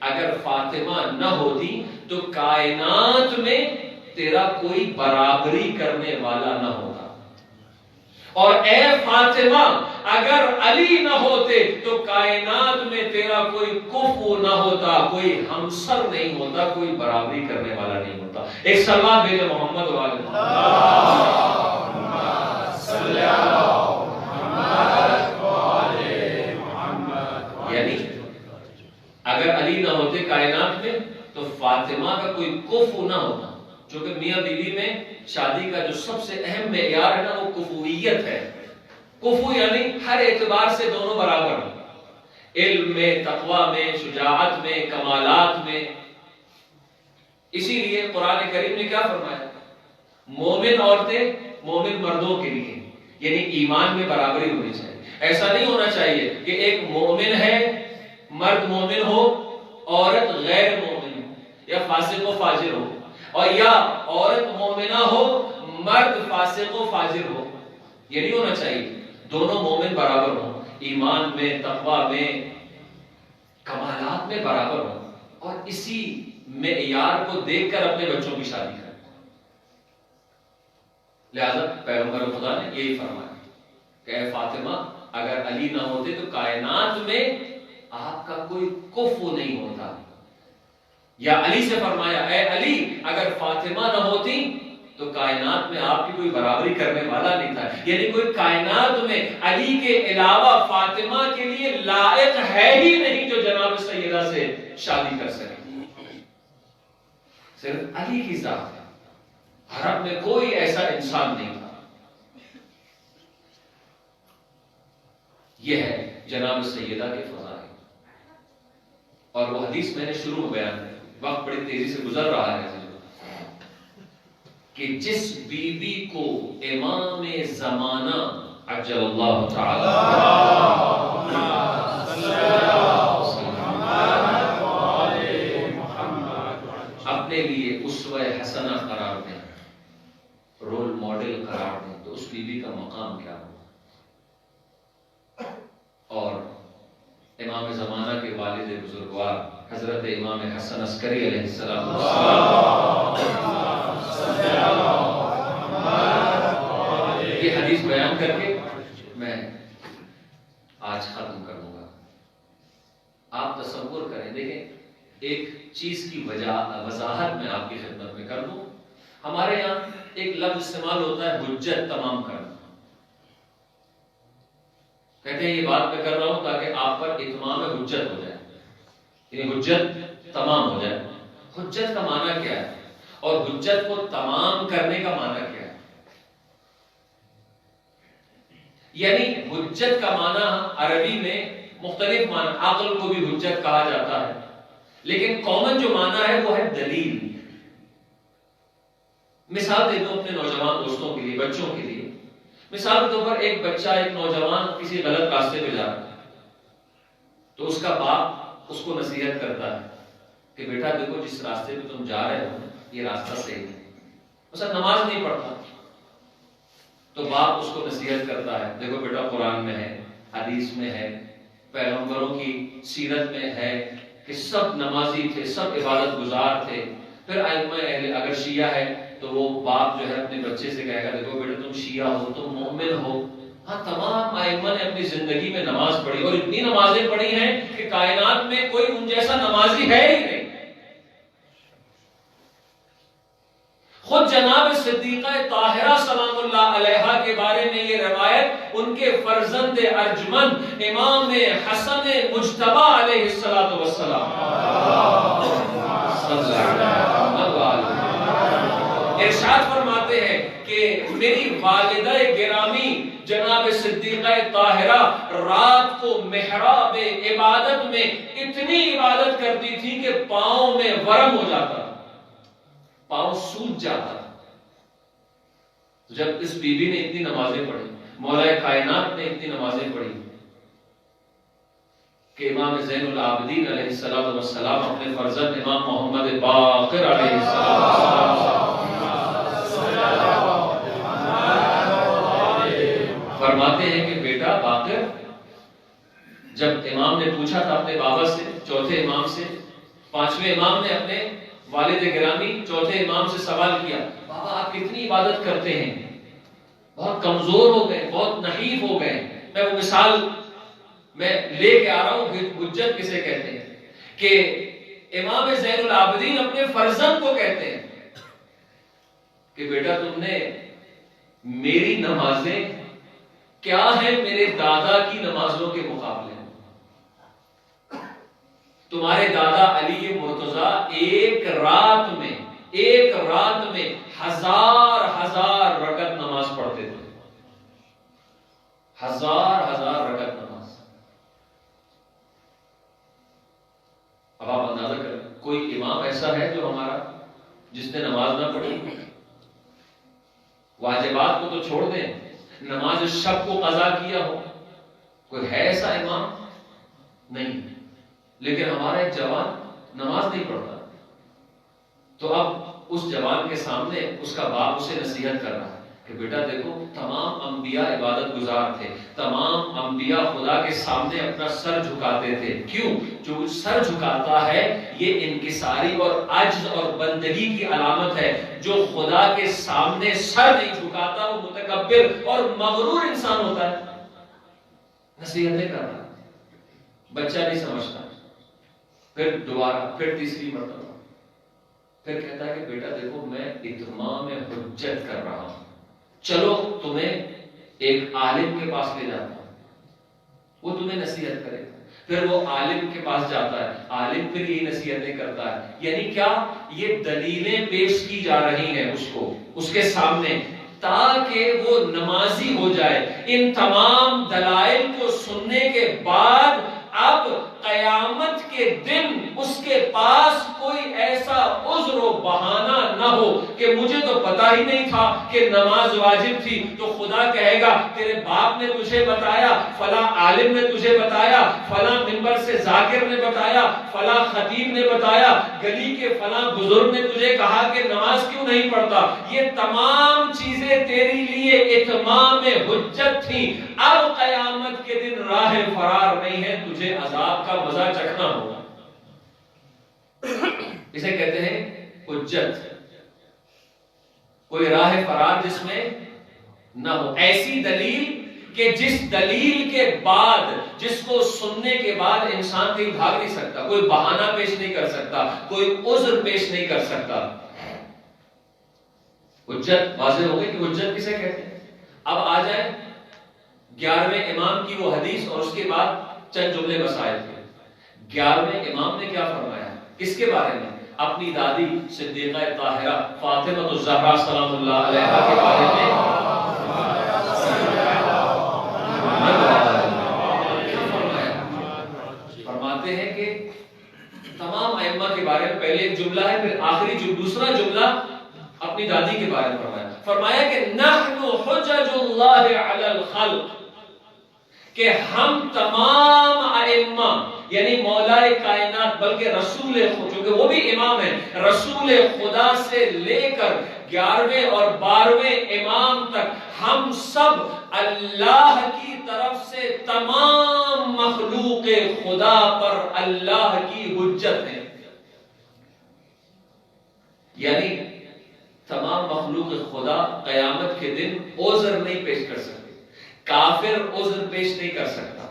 اگر فاطمہ نہ ہوتی تو کائنات میں تیرا کوئی برابری کرنے والا نہ ہوتا، اور اے فاطمہ اگر علی نہ ہوتے تو کائنات میں تیرا کوئی کفو نہ ہوتا، کوئی ہمسر نہیں ہوتا، کوئی برابری کرنے والا نہیں ہوتا. ایک صلوات بھیجے محمد و آل محمد. یعنی اگر علی نہ ہوتے کائنات میں تو فاطمہ کا کوئی کفو نہ ہوتا، جو کہ میاں بیوی میں شادی کا جو سب سے اہم معیار ہے نا وہ کفویت ہے. کفو یعنی ہر اعتبار سے دونوں برابر ہیں، علم میں، تقوی میں، شجاعت میں، کمالات میں. اسی لیے قرآن کریم نے کیا فرمایا؟ مومن عورتیں مومن مردوں کے لیے، یعنی ایمان میں برابری ہونی چاہیے. ایسا نہیں ہونا چاہیے کہ ایک مومن ہے، مرد مومن ہو، عورت غیر مومن ہو یا فاسق و فاجر ہو، اور یا عورت مومنہ ہو، مرد فاسق و فاجر ہو. یہ نہیں ہونا چاہیے. دونوں مومن برابر ہوں. ایمان میں، تقوی میں، کمالات میں برابر ہوں، اور اسی معیار کو دیکھ کر اپنے بچوں کی شادی کریں۔ لہذا پیغمبر خدا نے یہی فرمایا کہ اے فاطمہ، اگر علی نہ ہوتے تو کائنات میں آپ کا کوئی کفو نہیں ہوتا، یا علی سے فرمایا اے علی، اگر فاطمہ نہ ہوتی تو کائنات میں آپ کی کوئی برابری کرنے والا نہیں تھا، یعنی کوئی کائنات میں علی کے علاوہ فاطمہ کے لیے لائق ہے ہی نہیں جو جناب سیدہ سے شادی کر سکے، صرف علی کی ذات ہے، عرب میں کوئی ایسا انسان نہیں تھا۔ یہ ہے جناب سیدہ کے فضائل، اور وہ حدیث میں نے شروع میں بیان کی، وقت بڑی تیزی سے گزر رہا ہے، کہ جس بی بی کو امام زمانہ عجل اللہ تعالی اپنے لیے اسوہ حسنہ قرار دیں، رول ماڈل قرار دیں، تو اس بی بی کا مقام کیا ہو۔ اور امام زمانہ کے والد بزرگوار حضرت امام حسن عسکری علیہ السلام، یہ حدیث بیان کر کے میں آج ختم کروں گا۔ آپ تصور کریں، دیکھیں ایک چیز کی وضاحت میں آپ کی خدمت میں کر دوں۔ ہمارے یہاں ایک لفظ استعمال ہوتا ہے حجت تمام کرنا، کہتے ہیں یہ بات میں کر رہا ہوں تاکہ آپ پر اتمام حجت ہو جائے، یعنی حجت تمام ہو جائے۔ حجت کا معنی کیا ہے اور حجت کو تمام کرنے کا معنی کیا ہے؟ یعنی حجت کا معنی عربی میں مختلف معنی، عقل کو بھی حجت کہا جاتا ہے، لیکن کامن جو معنی ہے وہ ہے دلیل۔ مثال دے دوں اپنے نوجوان دوستوں کے لیے، بچوں کے لیے۔ مثال کے طور پر ایک بچہ، ایک نوجوان کسی غلط راستے پہ جا رہا ہے، تو اس کا باپ اس کو نصیحت کرتا ہے کہ بیٹا دیکھو جس راستے پہ تم جا رہے ہو یہ راستہ صحیح ہے۔ مثلا نماز نہیں پڑھتا تو باپ اس کو نصیحت کرتا ہے، دیکھو بیٹا قرآن میں ہے، حدیث میں ہے، پیغمبروں کی سیرت میں ہے کہ سب نمازی تھے، سب عبادت گزار تھے۔ پھر اگر شیعہ ہے تو وہ باپ جو ہے اپنے بچے سے کہے گا دیکھو بیٹا تم شیعہ ہو، تم مومن ہو۔ ہاں، تمام ائمہ نے اپنی زندگی میں نماز پڑھی، اور اتنی نمازیں پڑھی ہیں کہ کائنات میں کوئی ان جیسا نمازی ہے ہی نہیں۔ خود جناب صدیقہ طاہرہ سلام اللہ علیہا کے بارے میں یہ روایت ان کے فرزند ارجمند امام حسن مجتبی علیہ السلام ارشاد فرماتے ہیں کہ میری والدہ گرامی جناب صدیقہ طاہرہ رات کو محراب عبادت میں اتنی عبادت کرتی تھی کہ پاؤں میں ورم ہو جاتا، پاؤں سوج جاتا۔ جب اس بی بی نے اتنی نمازیں پڑھی، مولا کائنات نے اتنی نمازیں پڑھی کہ امام زین العابدین علیہ السلام اپنے فرزند امام محمد باقر علیہ السلام فرماتے ہیں کہ بیٹا باقر، جب امام نے پوچھا تھا اپنے بابا سے، چوتھے امام سے، پانچویں امام نے اپنے والد گرامی چوتھے امام سے سوال کیا، بابا آپ کتنی عبادت کرتے ہیں، بہت کمزور ہو گئے، بہت نحیف ہو گئے۔ میں وہ مثال میں لے کے آ رہا ہوں، حجت کسے کہتے ہیں، کہ امام زین العابدین اپنے فرزند کو کہتے ہیں کہ بیٹا تم نے میری نمازیں کیا ہیں میرے دادا کی نمازوں کے مقابلے میں؟ تمہارے دادا علی مرتضی ایک رات میں 1000 رکعت نماز پڑھتے تھے، 1000 رکعت نماز۔ اب آپ اندازہ کریں کوئی امام ایسا ہے جو ہمارا جس نے نماز نہ پڑھی؟ واجبات کو تو چھوڑ دیں، نماز شب کو قضا کیا ہو، کوئی ہے ایسا امام؟ نہیں۔ لیکن ہمارا ایک جوان نماز نہیں پڑھتا، تو اب اس جوان کے سامنے اس کا باپ اسے نصیحت کر رہا ہے، کہ بیٹا دیکھو تمام انبیاء عبادت گزار تھے، تمام انبیاء خدا کے سامنے اپنا سر جھکاتے تھے. کیوں؟ جو سر جھکاتا ہے یہ انکساری اور عجز اور بندگی کی علامت ہے. جو خدا کے سامنے سر نہیں جھکاتا وہ متکبر اور مغرور انسان ہوتا ہے. نصیحتیں کر رہا، بچہ نہیں سمجھتا، پھر دوبارہ، پھر تیسری مرتبہ، پھر کہتا ہے کہ بیٹا دیکھو میں اتمام حجت کر رہا ہوں، چلو تمہیں ایک عالم کے پاس لے جاتا ہوں، وہ تمہیں نصیحت کرے. پھر وہ عالم کے پاس جاتا ہے، عالم پھر یہ نصیحتیں کرتا ہے. یعنی کیا؟ یہ دلیلیں پیش کی جا رہی ہیں اس کو، اس کے سامنے، تاکہ وہ نمازی ہو جائے. ان تمام دلائل کو سننے کے بعد اب قیامت کے دن اس کے پاس کوئی ایسا عذر و بہانہ نہ ہو کہ مجھے تو پتا ہی نہیں تھا کہ نماز واجب تھی. تو خدا کہے گا تیرے باپ نے تجھے بتایا، فلاں عالم نے تجھے بتایا، فلاں منبر سے ذاکر نے بتایا، فلاں خطیب نے بتایا، گلی کے فلاں بزرگ نے تجھے کہا کہ نماز کیوں نہیں پڑھتا. یہ تمام چیزیں تیری لیے اتمام حجت تھی. اب قیامت کے دن راہ فرار نہیں ہے، تجھے عذاب کا مزہ چکھنا ہوگا. اسے کہتے ہیں حجت. کوئی راہ فرار جس میں نہ ہو، ایسی دلیل کہ جس دلیل کے بعد، جس کو سننے کے بعد انسان کہیں بھاگ نہیں سکتا، کوئی بہانہ پیش نہیں کر سکتا، کوئی عذر پیش نہیں کر سکتا. حجت واضح ہو گئی کہ حجت کسے کہتے ہیں. اب آ جائے 11ویں امام کی وہ حدیث اور اس کے بعد چند جملے مسائل تھے. 11ویں امام نے کیا فرمایا کس کے بارے میں؟ اپنی دادی صدیقہ طاہرہ فاطمہ الزہرا سلام اللہ علیہا کے بارے میں فرماتے ہیں کہ تمام ائمہ کے بارے میں پہلے ایک جملہ ہے، پھر آخری دوسرا جملہ اپنی دادی کے بارے میں فرمایا کہ نحن حجج اللہ علی الخلق، کہ ہم تمام ائمہ یعنی مولا کائنات بلکہ رسول خدا، چونکہ وہ بھی امام ہے، رسول خدا سے لے کر 11ویں اور 12ویں امام تک ہم سب اللہ کی طرف سے تمام مخلوق خدا پر اللہ کی حجت ہیں. یعنی تمام مخلوق خدا قیامت کے دن عذر نہیں پیش کر سکتے، کافر عذر پیش نہیں کر سکتا،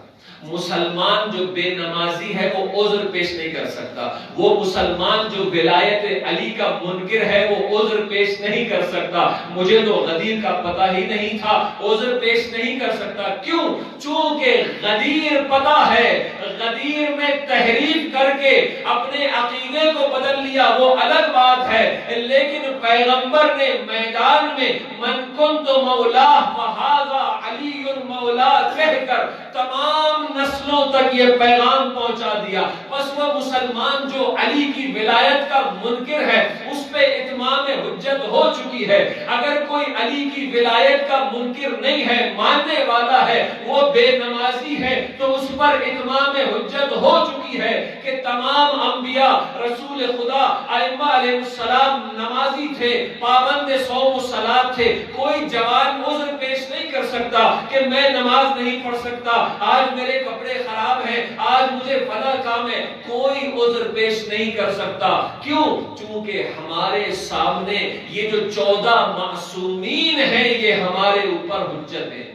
مسلمان جو بے نمازی ہے وہ عذر پیش نہیں کر سکتا، وہ مسلمان جو ولایت علی کا منکر ہے وہ عذر پیش نہیں کر سکتا. مجھے تو غدیر کا پتہ ہی نہیں تھا، عذر پیش نہیں کر سکتا. کیوں؟ چونکہ غدیر پتہ ہے، غدیر میں تحریف کر کے اپنے عقیدے کو بدل لیا وہ الگ بات ہے، لیکن پیغمبر نے میدان میں من کنت مولا فہذا علی مولا کہہ کر تمام نسلوں تک یہ پیغام پہنچا دیا. بس وہ مسلمان جو علی کی ولایت کا منکر ہے اس پہ اتمام حجت ہو چکی ہے. اگر کوئی علی کی ولایت کا منکر نہیں ہے، ماننے والا ہے، وہ بے نمازی ہے، تو اس پر اتمام حجت ہو چکی ہے کہ تمام انبیاء رسول خدا ائمہ علیہ السلام نمازی تھے، پابند صوم و صلاۃ تھے. کوئی جوان عذر پیش نہیں کر سکتا کہ میں نماز نہیں پڑھ سکتا، آج میرے کپڑے خراب ہیں، آج مجھے فلاں کام ہے. کوئی عذر پیش نہیں کر سکتا. کیوں؟ چونکہ ہمارے سامنے یہ جو 14 معصومین ہیں یہ ہمارے اوپر حجت ہے.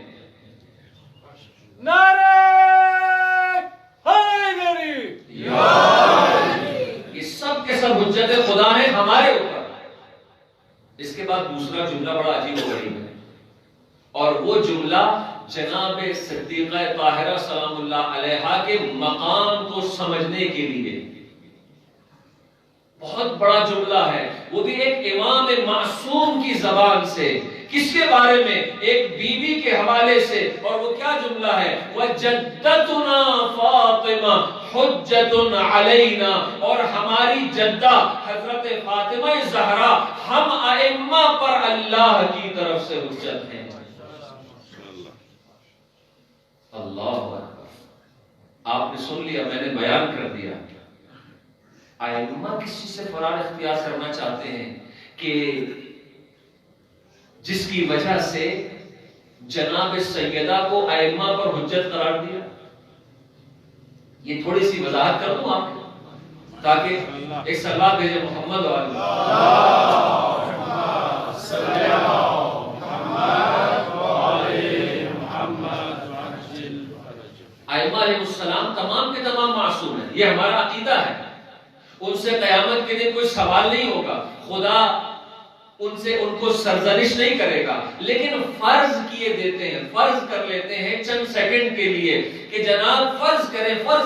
نعرہ حیدری، یہ سب کے سب حجت خدا ہیں ہمارے اوپر. اس کے بعد دوسرا جملہ بڑا عجیب و غریب ہے، اور وہ جملہ جناب صدیقہ طاہرہ سلام اللہ علیہا کے مقام کو سمجھنے کے لیے بہت بڑا جملہ ہے، وہ بھی ایک امام معصوم کی زبان سے. کس کے بارے میں؟ ایک بیوی کے حوالے سے. اور وہ کیا جملہ ہے؟ وَجَدَّتُنَا فَاطِمَةٌ حُجَّةٌ عَلَيْنَا، اور ہماری جدہ حضرت فاطمہ زہرا ہم ائمہ پر اللہ کی طرف سے حجت ہیں. اللہ اکبر. آپ نے سن لیا، میں نے بیان کر دیا. ائمہ کس چیز سے فرار اختیار کرنا چاہتے ہیں کہ جس کی وجہ سے جناب سیدہ کو ائمہ پر حجت قرار دیا. یہ تھوڑی سی وضاحت کر دوں آپ کو تاکہ ایک سلوات بھیجے محمد والی. ائمہ علیہ السلام تمام کے تمام معصوم ہیں، یہ ہمارا عقیدہ ہے. ان سے قیامت کے دن کوئی سوال نہیں ہوگا، خدا ان کو سرزنش نہیں کرے گا. لیکن فرض کیے دیتے ہیں، فرض کر لیتے ہیں چند سیکنڈ کے لیے کہ جناب فرض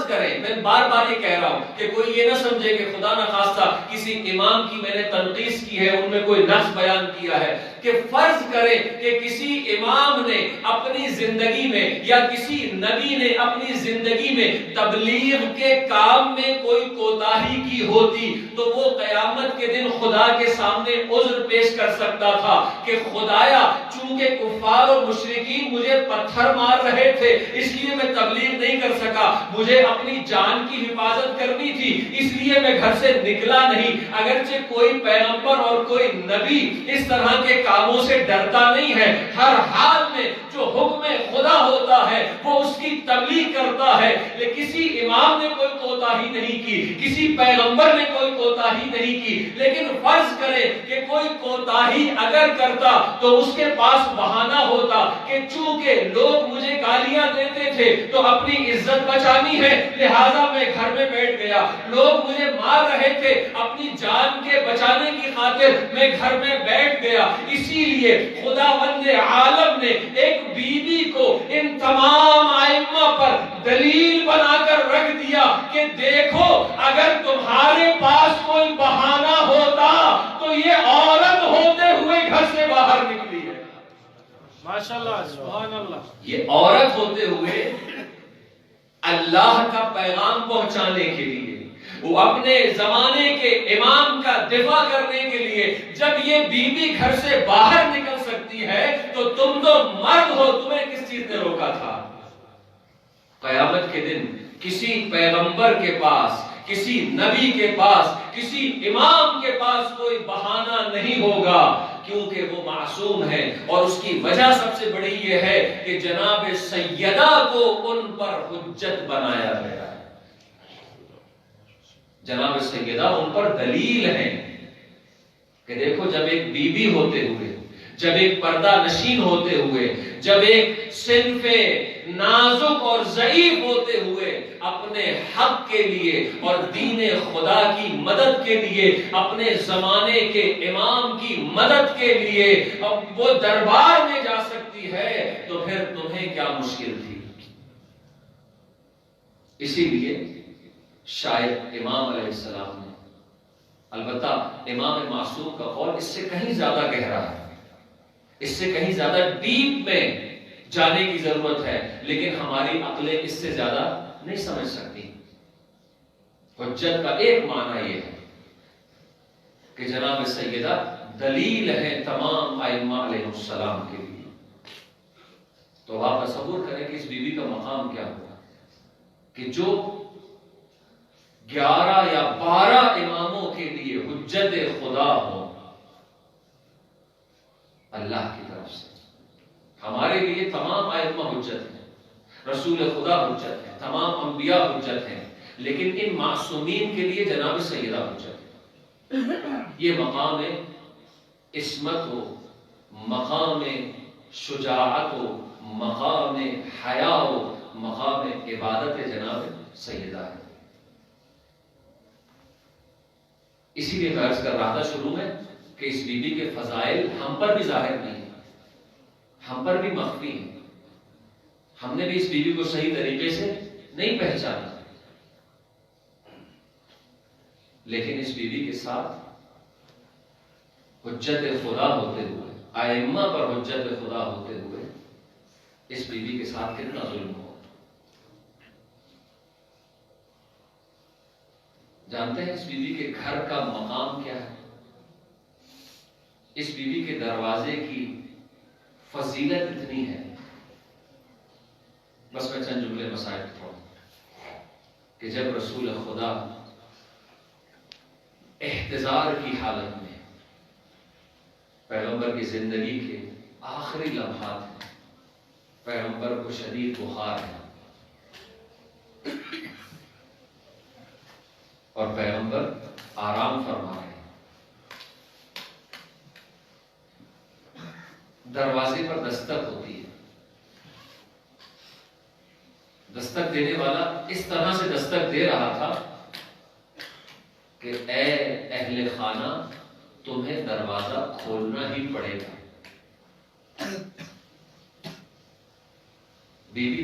کریں. میں بار بار یہ کہہ رہا ہوں کہ کوئی یہ نہ سمجھے کہ خدا نخواستہ کسی امام کی میں نے تنقیص کی ہے، ان میں کوئی نقص بیان کیا ہے، کہ فرض کریں کہ کسی امام نے اپنی زندگی میں یا کسی نبی نے اپنی زندگی میں تبلیغ کے کام میں کوئی کوتاہی کی ہوتی تو وہ قیامت کے دن خدا کے سامنے عذر پیش کر سکتا تھا کہ خدایا چونکہ کفار و مشرکین مجھے پتھر مار رہے تھے اس لیے میں تبلیغ نہیں کر سکا، مجھے اپنی جان کی حفاظت کرنی تھی اس لیے میں گھر سے نکلا نہیں. اگرچہ کوئی پیغمبر اور کوئی نبی اس طرح کے کاموں سے ڈرتا نہیں ہے، ہر حال میں جو حکم خدا ہوتا ہے وہ اس کی تبلیغ کرتا ہے. لیکن کسی امام نے کوئی کوتاہی نہیں کی، کسی پیغمبر نے کوئی کوتاہی نہیں کی. لیکن فرض کرے کہ کوئی کوتاہی اگر کرتا تو اس کے پاس بہانہ ہوتا کہ چونکہ لوگ مجھے گالیاں دیتے تھے تو اپنی عزت بچانی ہے لہذا میں گھر میں بیٹھ گیا، لوگ مجھے مار رہے تھے اپنی جان کے بچانے کی خاطر میں گھر میں بیٹھ گیا. اسی لیے خداوند عالم نے ایک بی بی کو ان تمام ائمہ پر دلیل بنا کر رکھ دیا کہ دیکھو اگر تمہارے پاس کوئی بہانہ ہوتا تو یہ عورت ہوتے ہوئے گھر سے باہر نکلی ہے. ماشاءاللہ سبحان اللہ. یہ عورت ہوتے ہوئے اللہ کا پیغام پہنچانے کے لیے، وہ اپنے زمانے کے امام کا دفاع کرنے کے لیے جب یہ بی بی گھر سے باہر نکل سکتی ہے تو تم تو مرد ہو، تمہیں کس چیز نے روکا تھا؟ قیامت کے دن کسی پیغمبر کے پاس، کسی نبی کے پاس، کسی امام کے پاس کوئی بہانہ نہیں ہوگا کیونکہ وہ معصوم ہے. اور اس کی وجہ سب سے بڑی یہ ہے کہ جناب سیدہ کو ان پر حجت بنایا گیا ہے. جناب سیدہ ان پر دلیل ہے کہ دیکھو جب ایک بی بی ہوتے ہوئے، جب ایک پردہ نشین ہوتے ہوئے، جب ایک صنف نازک اور ضعیف ہوتے ہوئے اپنے حق کے لیے اور دین خدا کی مدد کے لیے، اپنے زمانے کے امام کی مدد کے لیے وہ دربار میں جا سکتی ہے تو پھر تمہیں کیا مشکل تھی؟ اسی لیے شاید امام علیہ السلام نے، البتہ امام معصوم کا قول اس سے کہیں زیادہ گہرا ہے، اس سے کہیں زیادہ ڈیپ میں جانے کی ضرورت ہے، لیکن ہماری عقلیں اس سے زیادہ نہیں سمجھ سکتی. حجت کا ایک معنی یہ ہے کہ جناب سیدہ دلیل ہے تمام ائمہ علیہ السلام کے لیے. تو آپ تصور کریں کہ اس بی بی کا مقام کیا ہوگا کہ جو 11 یا 12 اماموں کے لیے حجت خدا ہو اللہ کی طرف سے. ہمارے لیے تمام ائمہ حجت ہیں، رسول خدا حجت ہیں، تمام انبیاء حجت ہیں، لیکن ان معصومین کے لیے جناب سیدہ حجت ہے. یہ مقام عصمت ہو، مقام شجاعت ہو، مقام حیا ہو، مقام عبادت جناب سیدہ ہے. اسی لیے میں عرض کر رہا تھا شروع میں کہ اس بی بی کے فضائل ہم پر بھی ظاہر نہیں ہیں، ہم پر بھی مخفی ہیں. ہم نے بھی اس بی بی کو صحیح طریقے سے نہیں پہچانا، لیکن اس بی بی کے ساتھ حجت خدا ہوتے ہوئے، ائمہ پر حجت خدا ہوتے ہوئے اس بی بی کے ساتھ کتنا ظلم ہو. جانتے ہیں اس بی بی کے گھر کا مقام کیا ہے؟ اس بی بی کے دروازے کی فضیلت اتنی ہے، بس میں چند جملے مسائل پڑھوں کہ جب رسول خدا احتضار کی حالت میں پیغمبر کی زندگی کے آخری لمحات ہیں، پیغمبر کو شدید بخار ہے اور پیغمبر آرام فرما رہے ہیں۔ دروازے پر دستک ہوتی ہے، دستک دینے والا اس طرح سے دستک دے رہا تھا کہ اے اہل خانہ تمہیں دروازہ کھولنا ہی پڑے گا۔ بیوی